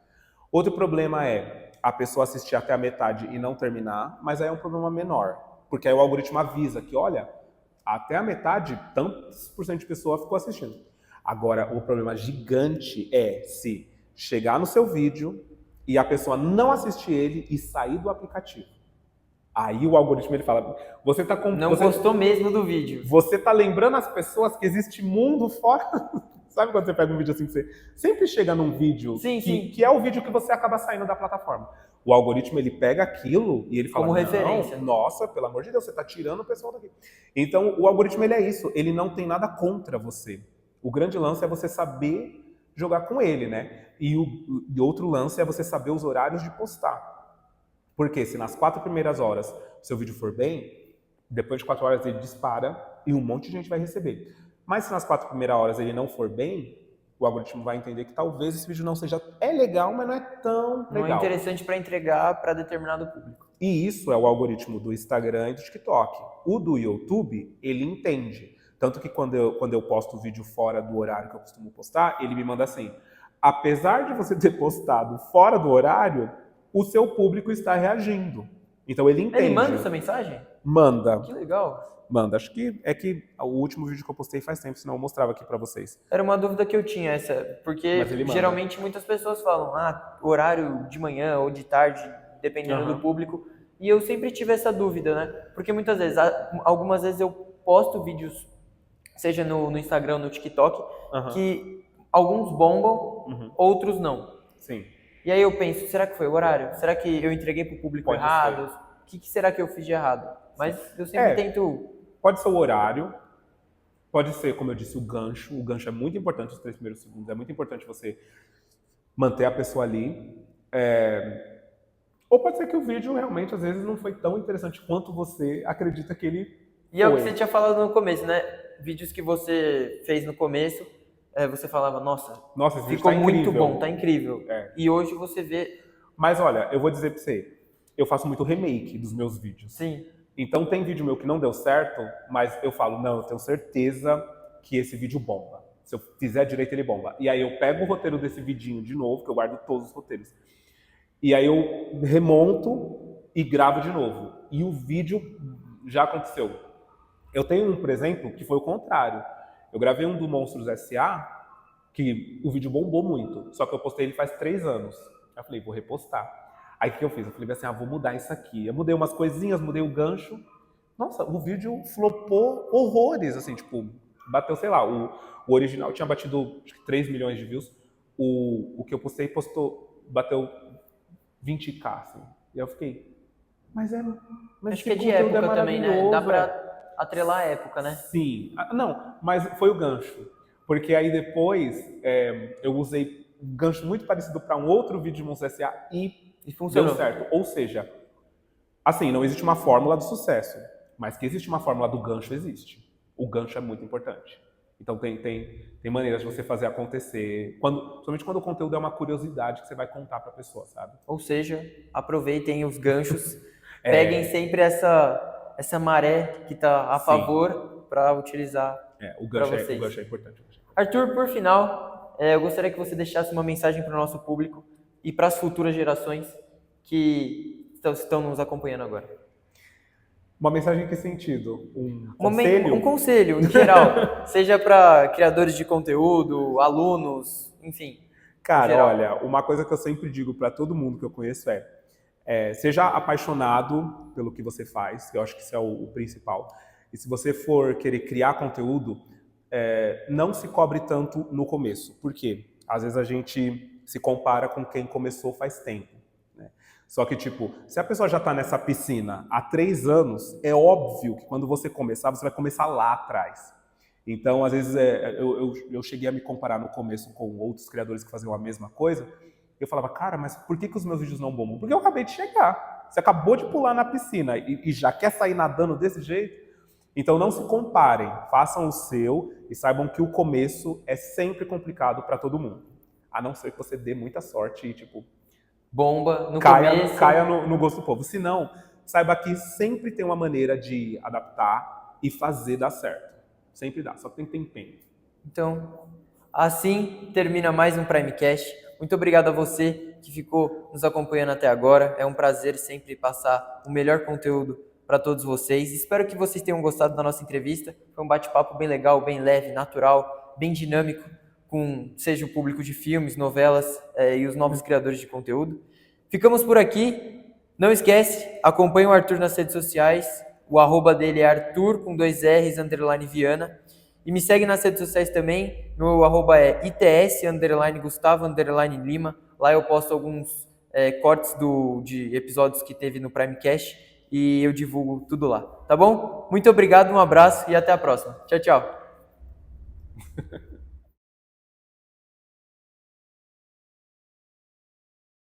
Outro problema é a pessoa assistir até a metade e não terminar, mas aí é um problema menor. Porque aí o algoritmo avisa que, olha, até a metade, tantos por cento de pessoa ficou assistindo. Agora, o problema gigante é se chegar no seu vídeo e a pessoa não assistir ele e sair do aplicativo. Aí o algoritmo ele fala, você tá gostou mesmo do vídeo. Você tá lembrando as pessoas que existe mundo fora. Sabe quando você pega um vídeo assim que você sempre chega num vídeo que é o vídeo que você acaba saindo da plataforma. O algoritmo ele pega aquilo e ele fala, como referência. Nossa, pelo amor de Deus, você tá tirando o pessoal daqui. Então o algoritmo ele é isso, ele não tem nada contra você. O grande lance é você saber jogar com ele, né? E outro lance é você saber os horários de postar. Porque se nas 4 primeiras horas o seu vídeo for bem, depois de 4 horas ele dispara e um monte de gente vai receber. Mas se nas 4 primeiras horas ele não for bem, o algoritmo vai entender que talvez esse vídeo não seja... É legal, mas não é tão legal. Não é interessante para entregar para determinado público. E isso é o algoritmo do Instagram e do TikTok. O do YouTube, ele entende. Tanto que quando eu posto o vídeo fora do horário que eu costumo postar, ele me manda assim, apesar de você ter postado fora do horário, o seu público está reagindo. Então ele entende. Ele manda essa mensagem? Manda. Que legal. Manda. Acho que o último vídeo que eu postei faz tempo, senão eu mostrava aqui pra vocês. Era uma dúvida que eu tinha, essa, porque Mas ele manda. geralmente muitas pessoas falam, horário de manhã ou de tarde, dependendo do público, e eu sempre tive essa dúvida, né? Porque muitas vezes, algumas vezes eu posto vídeos, seja no Instagram, no TikTok, que alguns bombam, outros não. Sim. E aí eu penso, será que foi o horário? Será que eu entreguei pro público Pode errado? O que será que eu fiz de errado? Mas eu sempre tento... Pode ser o horário, pode ser, como eu disse, o gancho. O gancho é muito importante, os 3 primeiros segundos. É muito importante você manter a pessoa ali. Ou pode ser que o vídeo realmente, às vezes, não foi tão interessante quanto você acredita que ele E é o que você tinha falado no começo, né? Vídeos que você fez no começo, você falava, nossa, esse vídeo ficou tá muito incrível. bom, tá incrível. E hoje você vê... Mas olha, eu vou dizer pra você, eu faço muito remake dos meus vídeos. Sim. Então tem vídeo meu que não deu certo, mas eu falo, não, eu tenho certeza que esse vídeo bomba. Se eu fizer direito, ele bomba. E aí eu pego o roteiro desse vidinho de novo, que eu guardo todos os roteiros. E aí eu remonto e gravo de novo. E o vídeo já aconteceu. Eu tenho um, por exemplo, que foi o contrário. Eu gravei um do Monstros S.A., que o vídeo bombou muito. Só que eu postei ele faz 3 anos. Eu falei, vou repostar. Aí o que eu fiz? Eu falei assim, vou mudar isso aqui. Eu mudei umas coisinhas, mudei o gancho. Nossa, o vídeo flopou horrores, assim, tipo, bateu, sei lá, o original tinha batido acho que 3 milhões de views. O que eu postei bateu 20k, assim. E eu fiquei, mas acho que é de época também, né? Dá pra atrelar a época, né? Sim. Não, mas foi o gancho. Porque aí depois eu usei um gancho muito parecido para um outro vídeo de Monstros S.A. e funcionou. Deu certo. Ou seja, assim, não existe uma fórmula do sucesso, mas que existe uma fórmula do gancho, existe. O gancho é muito importante. Então tem maneiras de você fazer acontecer, somente quando o conteúdo é uma curiosidade que você vai contar para a pessoa, sabe? Ou seja, aproveitem os ganchos, peguem sempre essa maré que está a favor para utilizar o gancho é importante. Arthur, por final, eu gostaria que você deixasse uma mensagem para o nosso público e para as futuras gerações que estão nos acompanhando agora. Uma mensagem em que sentido? Um conselho? Um conselho, em geral. Seja para criadores de conteúdo, alunos, enfim. Cara, olha, uma coisa que eu sempre digo para todo mundo que eu conheço seja apaixonado pelo que você faz, eu acho que isso é o principal. E se você for querer criar conteúdo, não se cobre tanto no começo. Por quê? Às vezes a gente se compara com quem começou faz tempo. Né? Só que, tipo, se a pessoa já está nessa piscina há 3 anos, é óbvio que quando você começar, você vai começar lá atrás. Então, às vezes, eu cheguei a me comparar no começo com outros criadores que faziam a mesma coisa. Eu falava, cara, mas por que os meus vídeos não bombam? Porque eu acabei de chegar. Você acabou de pular na piscina e já quer sair nadando desse jeito? Então, não se comparem. Façam o seu e saibam que o começo é sempre complicado para todo mundo. A não ser que você dê muita sorte e, tipo, bomba no começo. Caia no gosto do povo. Se não, saiba que sempre tem uma maneira de adaptar e fazer dar certo. Sempre dá, só tem que ter empenho. Então, assim termina mais um Primecast. Muito obrigado a você que ficou nos acompanhando até agora. É um prazer sempre passar o melhor conteúdo para todos vocês. Espero que vocês tenham gostado da nossa entrevista. Foi um bate-papo bem legal, bem leve, natural, bem dinâmico, seja o público de filmes, novelas e os novos criadores de conteúdo. Ficamos por aqui. Não esquece, acompanhe o Arthur nas redes sociais. O @ dele é Arthur, com 2 R's, _Viana. E me segue nas redes sociais também. Meu @ é ITS_Gustavo_Lima. Lá eu posto alguns cortes de episódios que teve no Primecast e eu divulgo tudo lá. Tá bom? Muito obrigado, um abraço e até a próxima. Tchau, tchau.